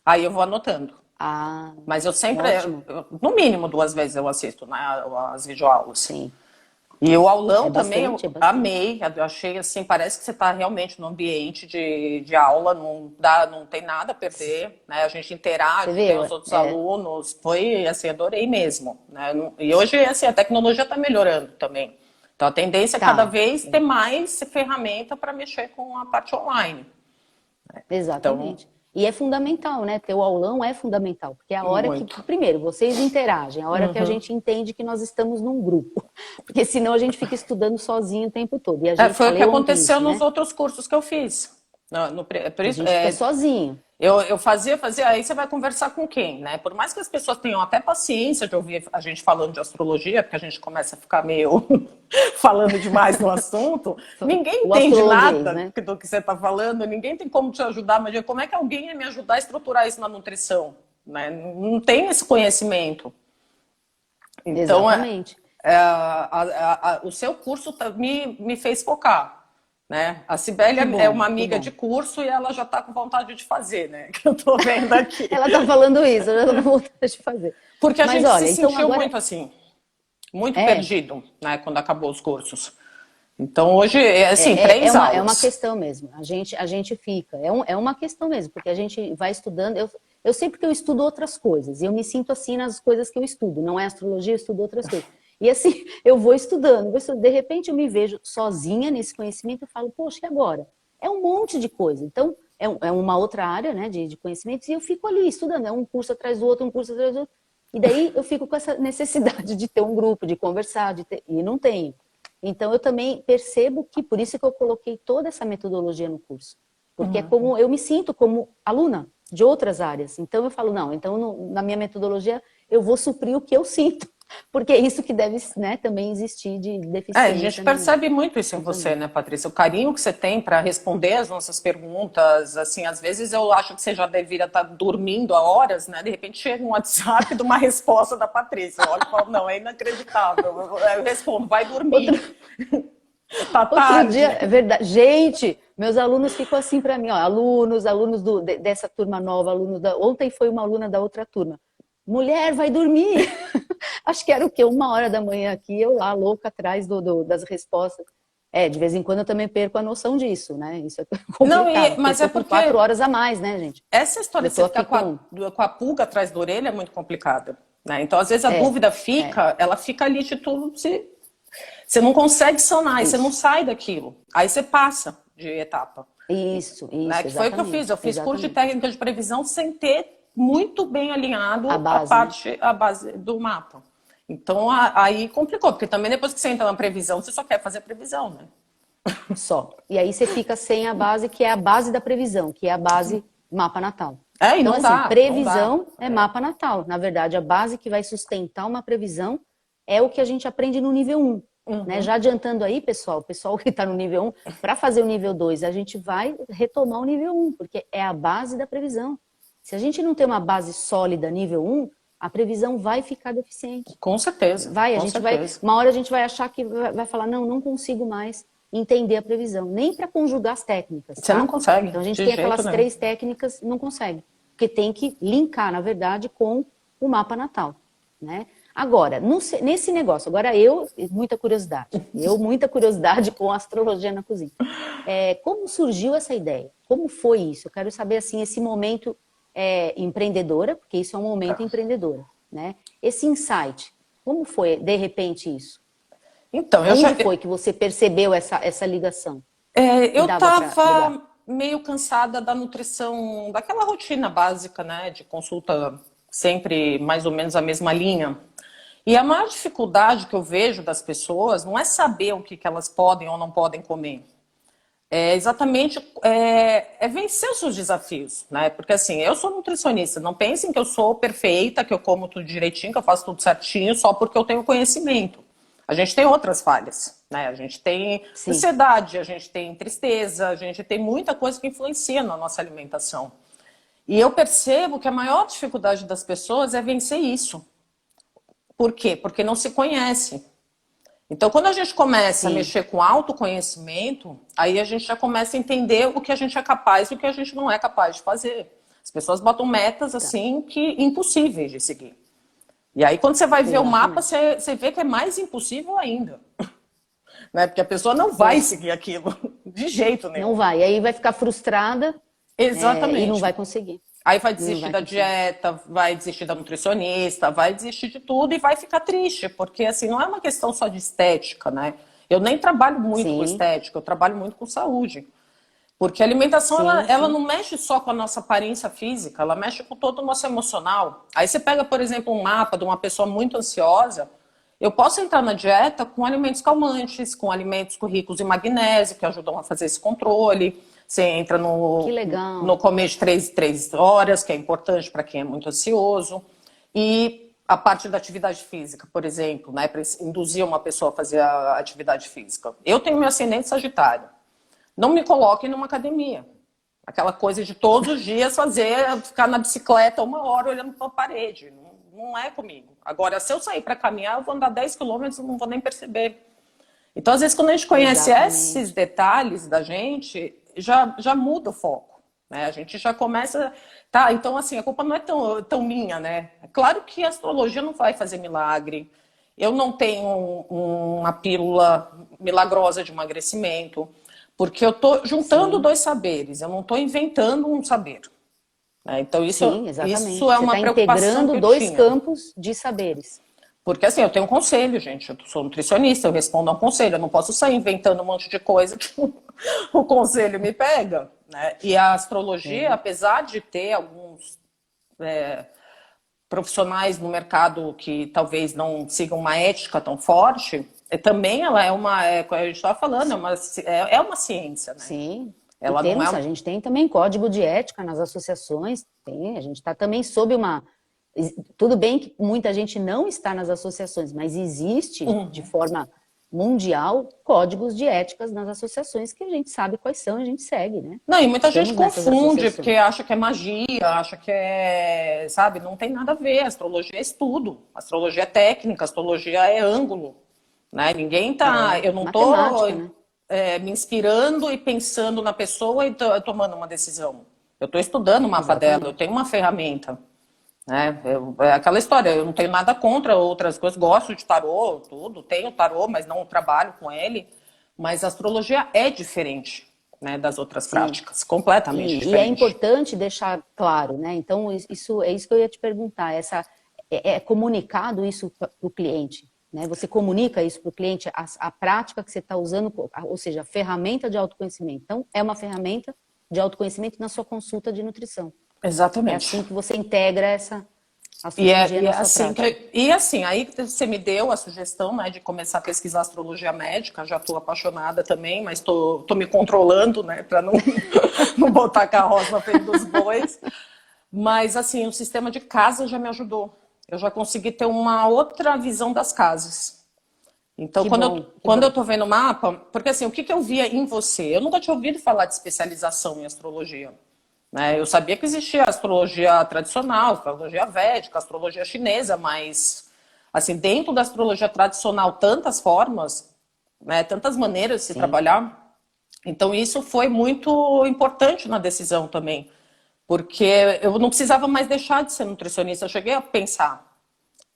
Aí eu vou anotando. Ah, Mas eu sempre, ótimo. no mínimo 2 vezes eu assisto, né, as videoaulas. Sim. E o É aulão também bastante, é eu bastante. amei, eu achei assim, parece que você está realmente no ambiente de aula, não tem nada a perder, né? A gente Você interage, vê? tem os outros alunos, foi assim, adorei mesmo, né? E hoje assim, a tecnologia está melhorando também. Então a tendência é cada Tá, vez ter mais ferramenta para mexer com a parte online. Então, exatamente. E é fundamental, né? Ter o aulão é fundamental, porque é a hora que, muito. primeiro, vocês interagem, a hora que a Uhum. gente entende que nós estamos num grupo. Porque senão a gente fica estudando sozinho o tempo todo. E a gente, Foi o que falei ontem aconteceu isso, nos né? outros cursos que eu fiz. Por A isso, gente fica sozinho. eu fazia, aí você vai conversar com quem, né? Por mais que as pessoas tenham até paciência de ouvir a gente falando de astrologia, porque a gente começa a ficar meio falando demais no assunto, ninguém O entende astrologuês, nada né? do que você está falando, ninguém tem como te ajudar, mas como é que alguém ia me ajudar a estruturar isso na nutrição? Né? Não tem esse conhecimento. Então, Exatamente. o seu curso me fez focar. né? A Cibele é uma amiga de curso e ela já está com vontade de fazer, né? Que eu estou vendo aqui. Ela está falando isso, eu já estou com vontade de fazer. Porque a Mas gente olha, se então sentiu agora muito assim, muito é, perdido, né? Quando acabou os cursos. Então hoje é assim, 3 aulas. é uma questão mesmo. A gente fica, é uma questão mesmo, porque a gente vai estudando. Eu sei porque eu estudo outras coisas, e eu me sinto assim nas coisas que eu estudo. Não é astrologia, eu estudo outras coisas. E assim, eu vou estudando, de repente eu me vejo sozinha nesse conhecimento e falo, poxa, e agora? É um monte de coisa. Então, é uma outra área, né, de conhecimentos, e eu fico ali estudando, é um curso atrás do outro, um curso atrás do outro. E daí eu fico com essa necessidade de ter um grupo, de conversar, e não tenho. Então eu também percebo que por isso que eu coloquei toda essa metodologia no curso. Porque é como eu me sinto como aluna de outras áreas. Então eu falo, não, então na minha metodologia eu vou suprir o que eu sinto. Porque é isso que deve, né, também existir de deficiência. A gente percebe muito isso em você, né, Patrícia? O carinho que você tem para responder as nossas perguntas, assim, às vezes eu acho que você já deveria estar dormindo há horas, né? De repente chega um WhatsApp de uma resposta da Patrícia. Eu olho e falo, não, é inacreditável. Eu respondo, vai dormir. Tá tarde. Outro dia, é verdade. Gente, meus alunos ficam assim para mim, ó, alunos dessa turma nova, ontem foi uma aluna da outra turma. Mulher, vai dormir. Acho que era o quê? 1h da manhã aqui, eu lá, louca, atrás das respostas. De vez em quando eu também perco a noção disso, né? Isso é complicado. Não, mas é porque 4 horas a mais, né, gente? Essa história de você ficar com a pulga atrás da orelha é muito complicada, né? Então, às vezes, a dúvida fica, ela fica ali de tudo, você não consegue sanar, e você não sai daquilo. Aí você passa de etapa. Isso, né? Que foi o que eu fiz. Eu fiz curso de técnica de previsão sem ter muito bem alinhado a base do mapa. Então, aí complicou, porque também depois que você entra na previsão, você só quer fazer a previsão, né? Só. E aí você fica sem a base, que é a base da previsão, que é a base mapa natal. E então, não assim, dá, previsão é mapa natal. Na verdade, a base que vai sustentar uma previsão é o que a gente aprende no nível 1. Né? Já adiantando aí, o pessoal que está no nível 1, para fazer o nível 2, a gente vai retomar o nível 1, porque é a base da previsão. Se a gente não tem uma base sólida nível 1, a previsão vai ficar deficiente. Com certeza. Uma hora a gente vai achar que vai falar, não consigo mais entender a previsão, nem para conjugar as técnicas. Você não consegue. Então a gente tem aquelas 3 técnicas, não consegue. Porque tem que linkar, na verdade, com o mapa natal. Né? Agora, nesse negócio, muita curiosidade com a astrologia na cozinha. Como surgiu essa ideia? Como foi isso? Eu quero saber, assim, esse momento empreendedora, porque isso é um momento empreendedora, né? Esse insight, como foi, de repente, isso? Então, Onde foi que você percebeu essa ligação? Eu estava meio cansada da nutrição, daquela rotina básica, né? De consulta sempre mais ou menos a mesma linha. E a maior dificuldade que eu vejo das pessoas não é saber o que elas podem ou não podem comer. É exatamente vencer os seus desafios, né? Porque assim, eu sou nutricionista, não pensem que eu sou perfeita, que eu como tudo direitinho, que eu faço tudo certinho, só porque eu tenho conhecimento. A gente tem outras falhas, né? A gente tem ansiedade, a gente tem tristeza, a gente tem muita coisa que influencia na nossa alimentação. E eu percebo que a maior dificuldade das pessoas é vencer isso. Por quê? Porque não se conhece. Então, quando a gente começa a mexer com autoconhecimento, aí a gente já começa a entender o que a gente é capaz e o que a gente não é capaz de fazer. As pessoas botam metas assim que impossíveis de seguir. E aí, quando você vai ver o mapa, você vê que é mais impossível ainda. Né? Porque a pessoa não vai seguir aquilo de jeito nenhum. Não vai. E aí vai ficar frustrada. Exatamente. E não vai conseguir. Aí vai desistir da dieta, vai desistir da nutricionista, vai desistir de tudo e vai ficar triste, porque assim, não é uma questão só de estética, né? Eu nem trabalho muito com estética, eu trabalho muito com saúde. Porque a alimentação, ela não mexe só com a nossa aparência física, ela mexe com todo o nosso emocional. Aí você pega, por exemplo, um mapa de uma pessoa muito ansiosa, eu posso entrar na dieta com alimentos calmantes, com alimentos ricos em magnésio, que ajudam a fazer esse controle. Você entra no comer de 3 horas, que é importante para quem é muito ansioso. E a parte da atividade física, por exemplo, né, para induzir uma pessoa a fazer a atividade física. Eu tenho meu ascendente sagitário. Não me coloquem numa academia. Aquela coisa de todos os dias ficar na bicicleta 1 hora olhando para a parede. Não é comigo. Agora, se eu sair para caminhar, eu vou andar 10 quilômetros e não vou nem perceber. Então, às vezes, quando a gente conhece esses Exatamente. detalhes da gente, já muda o foco, né? A gente já começa... Tá, então, assim, a culpa não é tão minha, né? É claro que a astrologia não vai fazer milagre. Eu não tenho uma pílula milagrosa de emagrecimento, porque eu estou juntando Sim, dois saberes, eu não estou inventando um saber, né? Então, sim, isso exatamente. é Você uma está preocupação integrando que eu dois tinha. campos de saberes. Porque assim, eu tenho um conselho, gente. Eu sou nutricionista, eu respondo a um conselho. Eu não posso sair inventando um monte de coisa que o conselho me pega, né? E a astrologia, É. apesar de ter alguns profissionais no mercado que talvez não sigam uma ética tão forte, também ela como a gente estava falando, é uma ciência, né? Sim. E Ela não temos, é. a gente tem também código de ética nas associações, tem, a gente está também sob uma. Tudo bem que muita gente não está nas associações, mas existe de forma mundial códigos de éticas nas associações que a gente sabe quais são e a gente segue, né? Não, e muita gente Estamos nessas confunde, porque associações. acha que é magia, acha que é, sabe, não tem nada a ver. Astrologia é estudo, astrologia é técnica, astrologia é ângulo, né? É Eu não tô matemática, né? me inspirando e pensando na pessoa e tomando uma decisão. Eu estou estudando o mapa dela, eu Exatamente. tenho uma ferramenta, né? É aquela história, eu não tenho nada contra outras coisas, gosto de tarô, tudo, tenho tarô, mas não trabalho com ele. Mas a astrologia é diferente, né, das outras Sim. práticas, completamente E é diferente. importante deixar claro, né? Então, isso é isso que eu ia te perguntar. É comunicado isso para o cliente, né? Você comunica isso para o cliente, a prática que você está usando, ou seja, a ferramenta de autoconhecimento. Então, é uma ferramenta de autoconhecimento na sua consulta de nutrição. É Exatamente. assim que você integra essa astrologia E é na sua assim, prática. aí você me deu a sugestão, né, de começar a pesquisar astrologia médica. Já estou apaixonada também, mas tô me controlando, né, para não, não botar carroça na frente dos bois. Mas assim, o sistema de casa já me ajudou. Eu já consegui ter uma outra visão das casas. Então, Que bom, que quando eu bom. estou vendo o mapa, porque assim, o que eu via em você? Eu nunca tinha ouvido falar de especialização em astrologia. Né? Eu sabia que existia astrologia tradicional, astrologia védica, astrologia chinesa, mas assim, dentro da astrologia tradicional, tantas formas, né, tantas maneiras de se Sim, trabalhar. Então, isso foi muito importante na decisão também, porque eu não precisava mais deixar de ser nutricionista. Eu cheguei a pensar,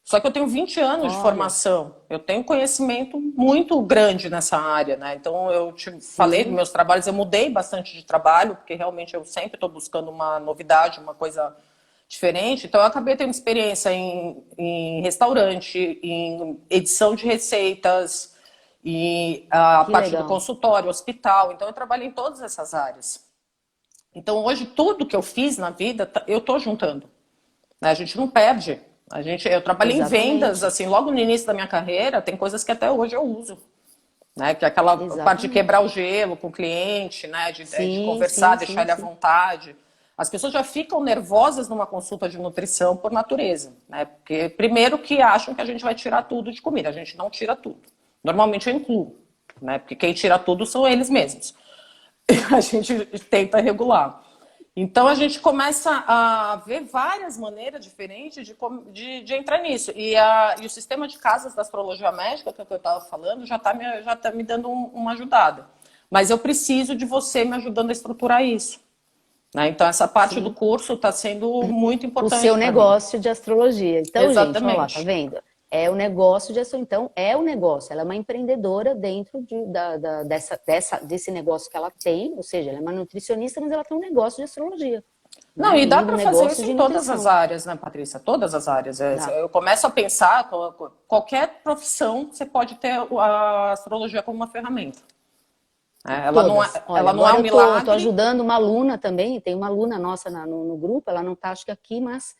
só que eu tenho 20 anos de olha, formação, eu tenho conhecimento muito grande nessa área, né? Então, eu te falei dos sim, meus trabalhos, eu mudei bastante de trabalho, porque realmente eu sempre estou buscando uma novidade, uma coisa diferente. Então, eu acabei tendo experiência em restaurante, em edição de receitas, e a que parte do legal. consultório, hospital. Então, eu trabalhei em todas essas áreas. Então, hoje, tudo que eu fiz na vida, eu estou juntando, né? A gente não perde. Eu trabalhei em vendas, Exatamente, assim, logo no início da minha carreira, tem coisas que até hoje eu uso, né? Que é aquela parte de quebrar exatamente. o gelo com o cliente, né? De Sim, conversar, sim, deixar sim, ele à sim. vontade. As pessoas já ficam nervosas numa consulta de nutrição por natureza, né? Porque primeiro que acham que a gente vai tirar tudo de comida, a gente não tira tudo. Normalmente eu incluo, né? Porque quem tira tudo são eles mesmos. A gente tenta regular. Então a gente começa a ver várias maneiras diferentes de entrar nisso. E o sistema de casas da astrologia médica, que é o que eu estava falando, já tá me dando uma ajudada. Mas eu preciso de você me ajudando a estruturar isso, né? Então essa parte do Sim. curso está sendo muito O seu importante para mim. negócio de astrologia. Então, gente, olha lá, tá Exatamente. vendo? É o negócio de astrologia. Então, é o negócio. Ela é uma empreendedora dentro desse negócio que ela tem, ou seja, ela é uma nutricionista, mas ela tem um negócio de astrologia, Não, né? e dá E um para fazer negócio isso em de todas as nutrição. áreas, né, Patrícia? Todas as áreas. Dá. Eu começo a pensar, qualquer profissão você pode ter a astrologia como uma ferramenta. Né? Todas. Olha, Ela não é agora um eu tô milagre. ajudando uma aluna também, tem uma aluna nossa no grupo, ela não está acho que aqui, mas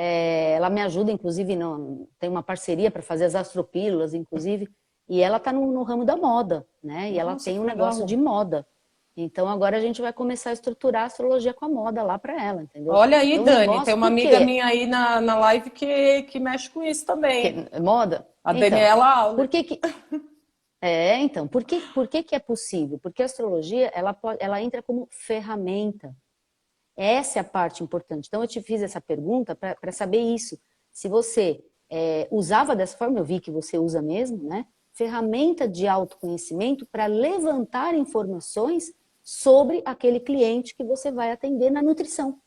ela me ajuda, inclusive, tem uma parceria para fazer as astropílulas, inclusive, e ela está no ramo da moda, né? E ela Nossa, tem que um negócio de legal. moda. Então agora a gente vai começar a estruturar a astrologia com a moda lá para ela, entendeu? Olha aí, Então o Dani, tem negócio, uma por amiga quê? minha aí na live que mexe com isso também. Moda? A Então, Daniela por Auler. que que então, por que que é possível? Porque a astrologia, ela entra como ferramenta. Essa é a parte importante. Então, eu te fiz essa pergunta para saber isso. Se você usava dessa forma, eu vi que você usa mesmo, né? ferramenta de autoconhecimento para levantar informações sobre aquele cliente que você vai atender na nutrição,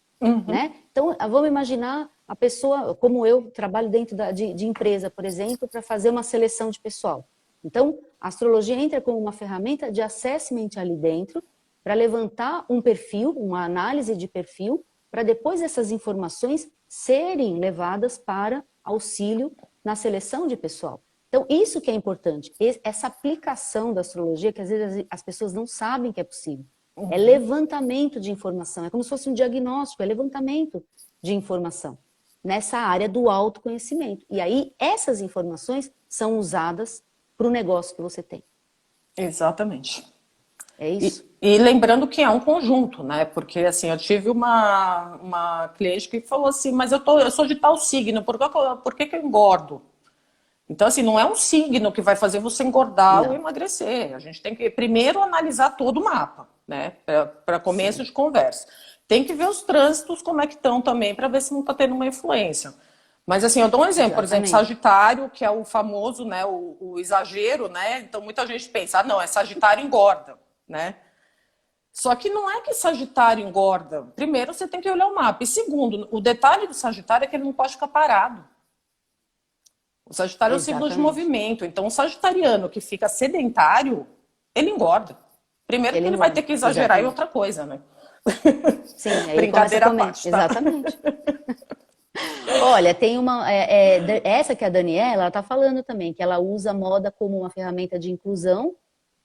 né? Então, vamos imaginar a pessoa, como eu trabalho dentro de empresa, por exemplo, para fazer uma seleção de pessoal. Então, a astrologia entra como uma ferramenta de assessment ali dentro, para levantar um perfil, uma análise de perfil, para depois essas informações serem levadas para auxílio na seleção de pessoal. Então, isso que é importante, essa aplicação da astrologia, que às vezes as pessoas não sabem que é possível. É levantamento de informação, é como se fosse um diagnóstico, é levantamento de informação nessa área do autoconhecimento. E aí, essas informações são usadas para o negócio que você tem. Exatamente. É isso? E lembrando que é um conjunto, né? Porque assim, eu tive uma cliente que falou assim, mas eu sou de tal signo, por que eu engordo? Então, assim, não é um signo que vai fazer você engordar ou emagrecer. A gente tem que primeiro analisar todo o mapa, né? Para começo de conversa. Tem que ver os trânsitos, como é que estão também, para ver se não está tendo uma influência. Mas, assim, eu dou um exemplo, por exemplo, Sagitário, que é o famoso, né, o exagero, né? Então, muita gente pensa, não, é Sagitário engorda, né? Só que não é que Sagitário engorda. Primeiro, você tem que olhar o mapa. E segundo, o detalhe do Sagitário é que ele não pode ficar parado. O Sagitário é um signo de movimento. Então, o sagitariano que fica sedentário, ele engorda. Primeiro que ele vai ter que exagerar em outra coisa, né? Sim, aí brincadeira à parte, tá? Exatamente. Olha, tem essa que é a Daniela, ela tá falando também, que ela usa a moda como uma ferramenta de inclusão.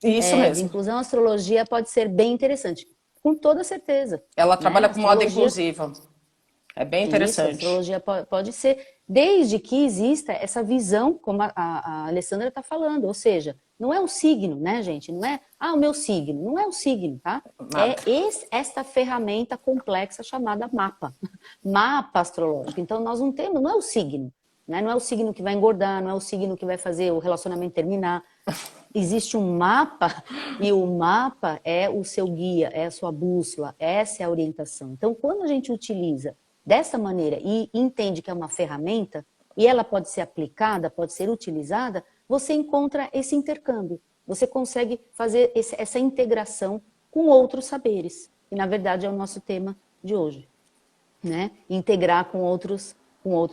Isso mesmo. De inclusão, a astrologia pode ser bem interessante. Com toda certeza. Ela trabalha com moda inclusiva. É bem interessante. Isso, a astrologia pode ser, desde que exista essa visão, como a Alessandra está falando, ou seja, não é um signo, né, gente? Não é, o meu signo. Não é um signo, tá? Nada. É esta ferramenta complexa chamada mapa. Mapa astrológico. Então, nós não temos, não é o signo. Né? Não é o signo que vai engordar, não é o signo que vai fazer o relacionamento terminar. Existe um mapa, e o mapa é o seu guia, é a sua bússola, essa é a orientação. Então, quando a gente utiliza dessa maneira e entende que é uma ferramenta, e ela pode ser aplicada, pode ser utilizada, você encontra esse intercâmbio. Você consegue fazer essa integração com outros saberes. E, na verdade, é o nosso tema de hoje. Né? Integrar com outros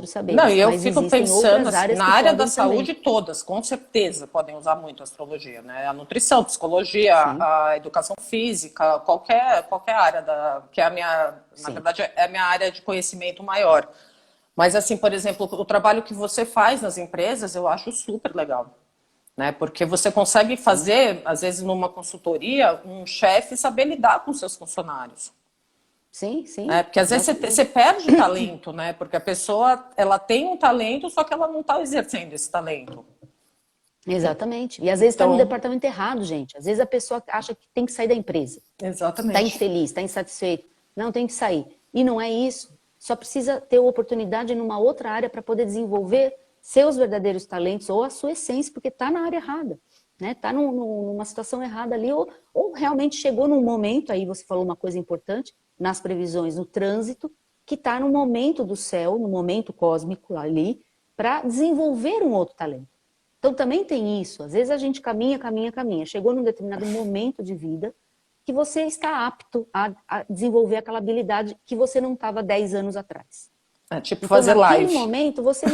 saberes. Não, e eu fico pensando assim, na área da saúde todas, com certeza, podem usar muito a astrologia, né? A nutrição, a psicologia, a educação física, qualquer área que é a minha, na verdade, é a minha área de conhecimento maior. Mas assim, por exemplo, o trabalho que você faz nas empresas, eu acho super legal. Né? Porque você consegue fazer, às vezes, numa consultoria, um chefe saber lidar com seus funcionários. Sim, sim. Porque às vezes você perde talento, né? Porque a pessoa, ela tem um talento, só que ela não está exercendo esse talento. Exatamente. E às vezes está no departamento errado, gente. Às vezes a pessoa acha que tem que sair da empresa. Exatamente. Está infeliz, está insatisfeito. Não, tem que sair. E não é isso. Só precisa ter oportunidade numa outra área para poder desenvolver seus verdadeiros talentos ou a sua essência, porque está na área errada. Está numa situação errada ali, ou realmente chegou num momento, aí você falou uma coisa importante, nas previsões, no trânsito, que está no momento do céu, no momento cósmico ali, para desenvolver um outro talento. Então também tem isso, às vezes a gente caminha, chegou num determinado momento de vida que você está apto a desenvolver aquela habilidade que você não estava 10 anos atrás. Tipo então, fazer live. Naquele momento você...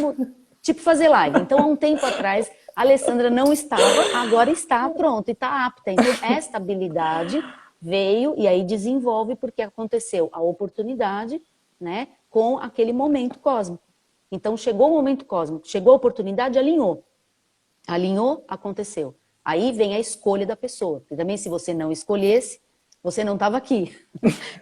Tipo fazer live. Então há um tempo atrás a Alessandra não estava, agora está, pronto, e está apta. Então esta habilidade veio e aí desenvolve porque aconteceu a oportunidade, né, com aquele momento cósmico. Então chegou o momento cósmico, chegou a oportunidade, alinhou. Alinhou, aconteceu. Aí vem a escolha da pessoa. Porque também se você não escolhesse, você não estava aqui.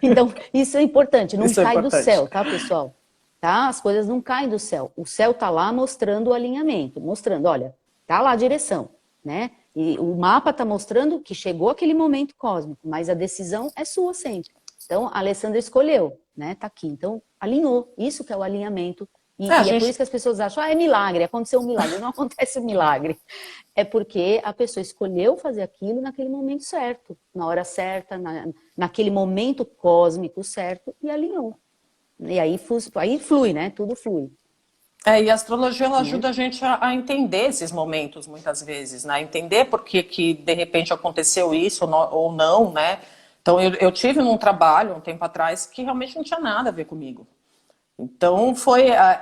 Então isso é importante, não cai do céu, tá, pessoal? Tá? As coisas não caem do céu. O céu tá lá mostrando o alinhamento, mostrando, olha, tá lá a direção, né? E o mapa está mostrando que chegou aquele momento cósmico, mas a decisão é sua sempre. Então, a Alessandra escolheu, né? Tá aqui. Então, alinhou. Isso que é o alinhamento. E é por isso que as pessoas acham, é milagre, aconteceu um milagre. Não acontece um milagre. É porque a pessoa escolheu fazer aquilo naquele momento certo, na hora certa, naquele momento cósmico certo, e alinhou. E aí flui, né? Tudo flui. E a astrologia ela né? ajuda a gente a entender esses momentos, muitas vezes, né? Entender por que, que de repente aconteceu isso ou não, né? Então, eu tive num trabalho um tempo atrás que realmente não tinha nada a ver comigo. Então,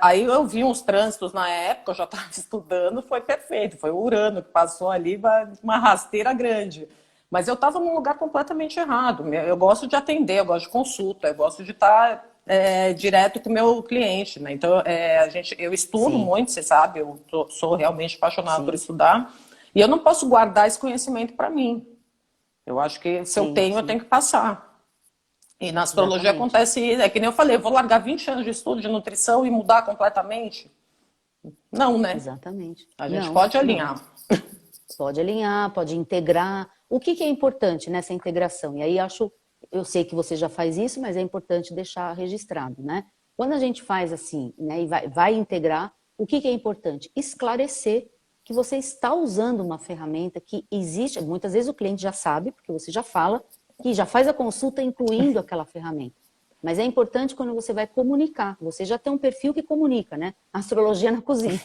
aí eu vi uns trânsitos na época, eu já estava estudando, foi perfeito. Foi o Urano que passou ali, uma rasteira grande. Mas eu estava num lugar completamente errado. Eu gosto de atender, eu gosto de consulta, eu gosto de estar direto com o meu cliente, né? Então, eu estudo Sim, muito, você sabe, sou realmente apaixonada por sim, estudar. E eu não posso guardar esse conhecimento para mim. Eu acho que se eu sim, tenho, eu sim, tenho que passar. E na astrologia exatamente. acontece, que nem eu falei, eu vou largar 20 anos de estudo de nutrição e mudar completamente? Não, né? Exatamente. A gente Não, pode não. alinhar. Pode alinhar, pode integrar. O que é importante nessa integração? E aí eu sei que você já faz isso, mas é importante deixar registrado, né? Quando a gente faz assim, né, e vai integrar, o que é importante? Esclarecer que você está usando uma ferramenta que existe. Muitas vezes o cliente já sabe, porque você já fala, que já faz a consulta incluindo aquela ferramenta. Mas é importante quando você vai comunicar. Você já tem um perfil que comunica, né? Astrologia na cozinha.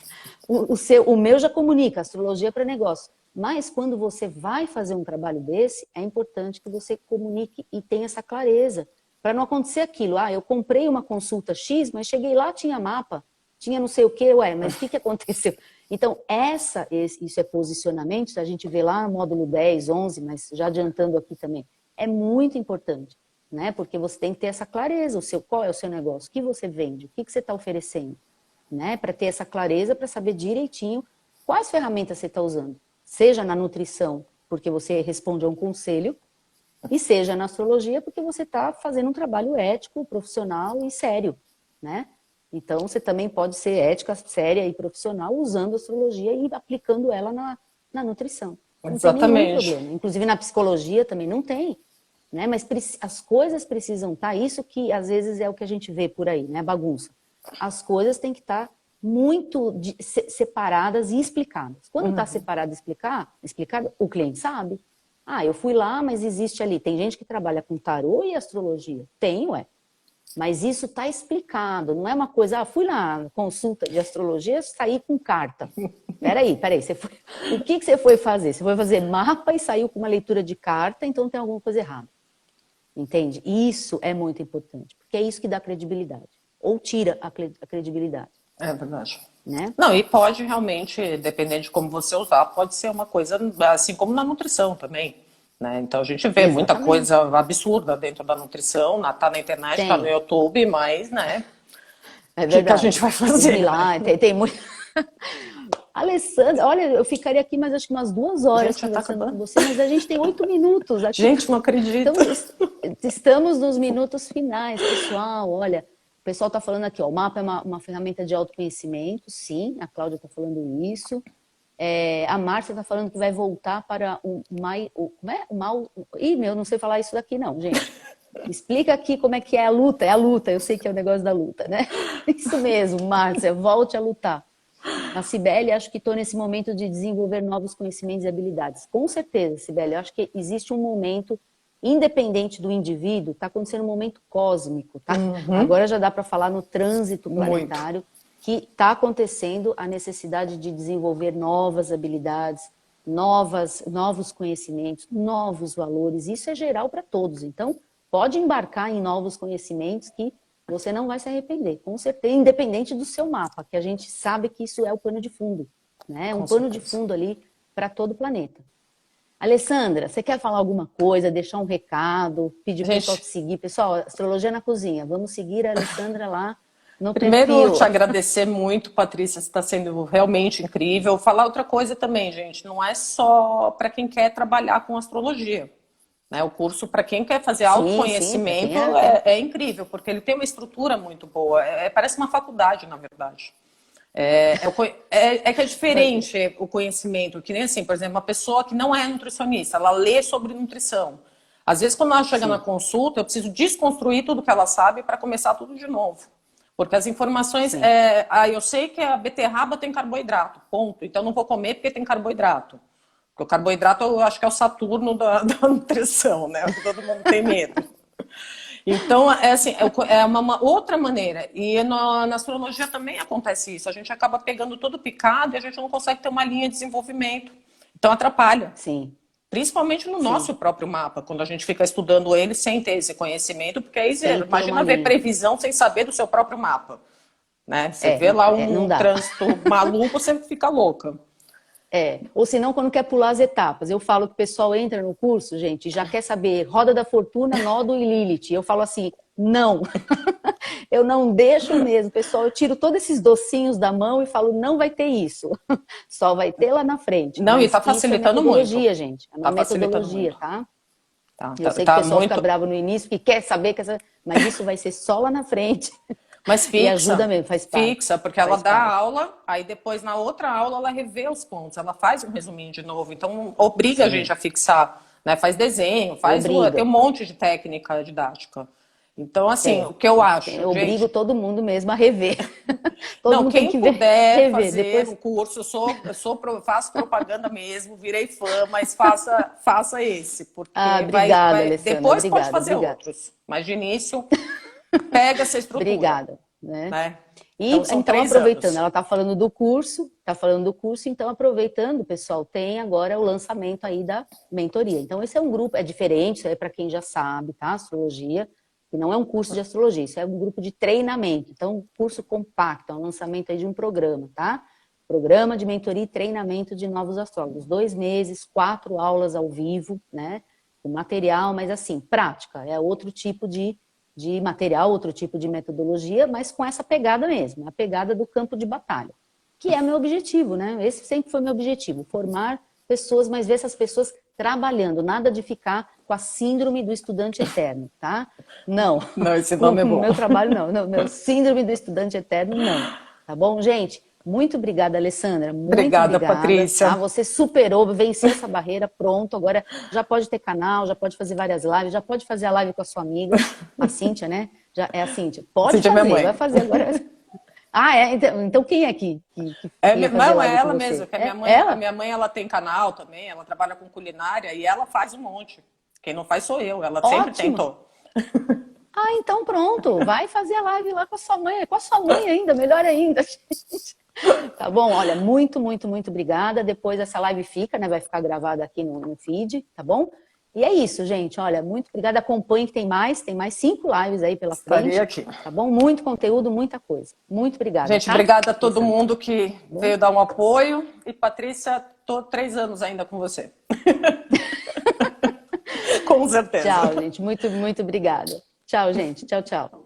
O meu já comunica, astrologia para negócio. Mas quando você vai fazer um trabalho desse, é importante que você comunique e tenha essa clareza. Para não acontecer aquilo, eu comprei uma consulta X, mas cheguei lá, tinha mapa, tinha não sei o quê, mas o que aconteceu? Então, isso é posicionamento, a gente vê lá no módulo 10, 11, mas já adiantando aqui também, é muito importante, né? Porque você tem que ter essa clareza, qual é o seu negócio, o que você vende, o que você está oferecendo, né? Para ter essa clareza, para saber direitinho quais ferramentas você está usando. Seja na nutrição, porque você responde a um conselho, e seja na astrologia, porque você está fazendo um trabalho ético, profissional e sério, né? Então, você também pode ser ética, séria e profissional usando a astrologia e aplicando ela na nutrição. Não tem nenhum Exatamente. problema. Inclusive na psicologia também não tem, né? Mas as coisas precisam estar, isso que às vezes é o que a gente vê por aí, né? Bagunça. As coisas têm que estar muito separadas e explicadas. Quando está separado e explicado, o cliente sabe. Eu fui lá, mas existe ali. Tem gente que trabalha com tarô e astrologia. Tem, ué. Mas isso está explicado. Não é uma coisa, fui lá, consulta de astrologia, saí com carta. Peraí, o que você foi fazer? Você foi fazer mapa e saiu com uma leitura de carta, então tem alguma coisa errada. Entende? Isso é muito importante, porque é isso que dá credibilidade. Ou tira a credibilidade. É verdade. Né? Não, e pode realmente, dependendo de como você usar, pode ser uma coisa assim como na nutrição também. Né? Então a gente vê muita Exatamente. coisa absurda dentro da nutrição, tá na internet, tá no Tem. YouTube, mas, né, É o que que a gente verdade. vai Os fazer, né? milagres, tem muito. Alessandra, olha, eu ficaria aqui mais acho que umas 2 horas Gente, já tá conversando com acabando. você, mas a gente tem 8 minutos aqui. Gente, não acredito. Estamos nos minutos finais, pessoal. Olha, o pessoal está falando aqui, ó, o mapa é uma ferramenta de autoconhecimento, sim, a Cláudia está falando isso. A Márcia está falando que vai voltar para como é? O mal. Ih, meu, não sei falar isso daqui, não, gente. Explica aqui como é que é a luta, eu sei que é o negócio da luta, né? Isso mesmo, Márcia, volte a lutar. A Cibele, acho que estou nesse momento de desenvolver novos conhecimentos e habilidades. Com certeza, Cibele, eu acho que existe um momento, independente do indivíduo, está acontecendo um momento cósmico, tá? Agora já dá para falar no trânsito Muito. planetário, que está acontecendo a necessidade de desenvolver novas habilidades, novos conhecimentos, novos valores. Isso é geral para todos. Então, pode embarcar em novos conhecimentos que você não vai se arrepender, com certeza, independente do seu mapa, que a gente sabe que isso é o pano de fundo, né? Um Com pano de certeza. fundo ali para todo o planeta. Alessandra, você quer falar alguma coisa, deixar um recado, pedir para o pessoal te Gente, seguir? Pessoal, Astrologia na Cozinha, vamos seguir a Alessandra lá no primeiro, perfil. te agradecer muito, Patrícia, você está sendo realmente incrível. Falar outra coisa também, gente, não é só para quem quer trabalhar com astrologia. Né? O curso, para quem quer fazer Sim, sim, para quem autoconhecimento, é incrível, porque ele tem uma estrutura muito boa. Parece uma faculdade, na verdade. Que é diferente o conhecimento, que nem assim, por exemplo, uma pessoa que não é nutricionista, ela lê sobre nutrição. Às vezes, quando ela chega na Sim, consulta, eu preciso desconstruir tudo que ela sabe para começar tudo de novo. Porque as informações, sim. eu sei que a beterraba tem carboidrato, ponto. Então não vou comer porque tem carboidrato. Porque o carboidrato eu acho que é o Saturno da nutrição, né? Todo mundo tem medo. Então, é assim, é uma outra maneira. E na astrologia também acontece isso. A gente acaba pegando todo picado e a gente não consegue ter uma linha de desenvolvimento. Então, atrapalha. Sim, Principalmente no sim. nosso próprio mapa, quando a gente fica estudando ele sem ter esse conhecimento, porque aí Sem você ter uma imagina ver linha. previsão sem saber do seu próprio mapa. Né? Você vê lá Não um dá. trânsito maluco, você fica louca. Ou senão quando quer pular as etapas. Eu falo que o pessoal entra no curso, gente, já quer saber roda da fortuna, nódo e Lilith. Eu falo assim, não. Eu não deixo mesmo, pessoal. Eu tiro todos esses docinhos da mão e falo, não vai ter isso. Só vai ter lá na frente. Não, e Mas está isso é facilitando muito. metodologia, gente. É uma Está facilitando metodologia, muito. tá? Tá, Eu sei que o tá pessoal muito. fica bravo no início, que quer saber, mas isso vai ser só lá na frente. Mas E ajuda fixa, mesmo, faz parte. fixa, porque ela Faz dá parte. aula, aí depois na outra aula ela revê os pontos, ela faz um resuminho de novo, então obriga a Sim. gente a fixar, né? Faz desenho, tem Obriga. um monte de técnica didática. Então, assim, o Tem. que eu acho, Eu obrigo gente, todo mundo mesmo a rever. Todo não, mundo tem quem que ver, puder rever. fazer Depois, o curso, faço propaganda mesmo, virei fã, mas faça esse, porque obrigada, Alessandra. depois pode Obrigada, fazer obrigada. outros, mas de início pega essa estrutura, Obrigada, né? né? E Então são então, 3 anos. aproveitando, ela está falando do curso, então aproveitando, pessoal, tem agora o lançamento aí da mentoria. Então, esse é um grupo, é diferente, isso é para quem já sabe, tá? Astrologia, que não é um curso de astrologia, isso é um grupo de treinamento. Então, curso compacto, é um lançamento aí de um programa, tá? Programa de mentoria e treinamento de novos astrólogos. 2 meses, 4 aulas ao vivo, né? Com material, mas assim, prática, é outro tipo de material, outro tipo de metodologia, mas com essa pegada mesmo, a pegada do campo de batalha, que é meu objetivo, né? Esse sempre foi meu objetivo, formar pessoas, mas ver essas pessoas trabalhando, nada de ficar com a síndrome do estudante eterno, tá? Não, Não, esse o nome é bom. meu trabalho não, meu síndrome do estudante eterno não, tá bom, gente? Muito obrigada, Alessandra, muito Obrigada, obrigada, tá? Patrícia. Você superou, venceu essa barreira, pronto, agora já pode ter canal, já pode fazer várias lives, já pode fazer a live com a sua amiga, a Cíntia, né? Já é a Cíntia. Pode Cíntia é minha fazer, mãe. vai fazer agora. Ah, é? Então quem é aqui que ia fazer Não, é live com ela você? mesmo, que É a ela? minha mãe ela tem canal também, ela trabalha com culinária e ela faz um monte. Quem não faz sou eu, ela sempre Ótimo. tentou. Ah, então pronto, vai fazer a live lá com a sua mãe ainda, melhor ainda, gente. Tá bom? Olha, muito, muito, muito obrigada. Depois essa live fica, né? Vai ficar gravada aqui no feed, tá bom? E é isso, gente. Olha, muito obrigada. Acompanhe que tem mais 5 lives aí pela Estarei frente, aqui. tá bom? Muito conteúdo, muita coisa. Muito obrigada, Gente, tá? obrigada a todo Alessandra, mundo que tá bom? veio dar um apoio. E Patrícia, tô 3 anos ainda com você. Com certeza. Tchau, gente. Muito, muito obrigada. Tchau, gente. Tchau, tchau.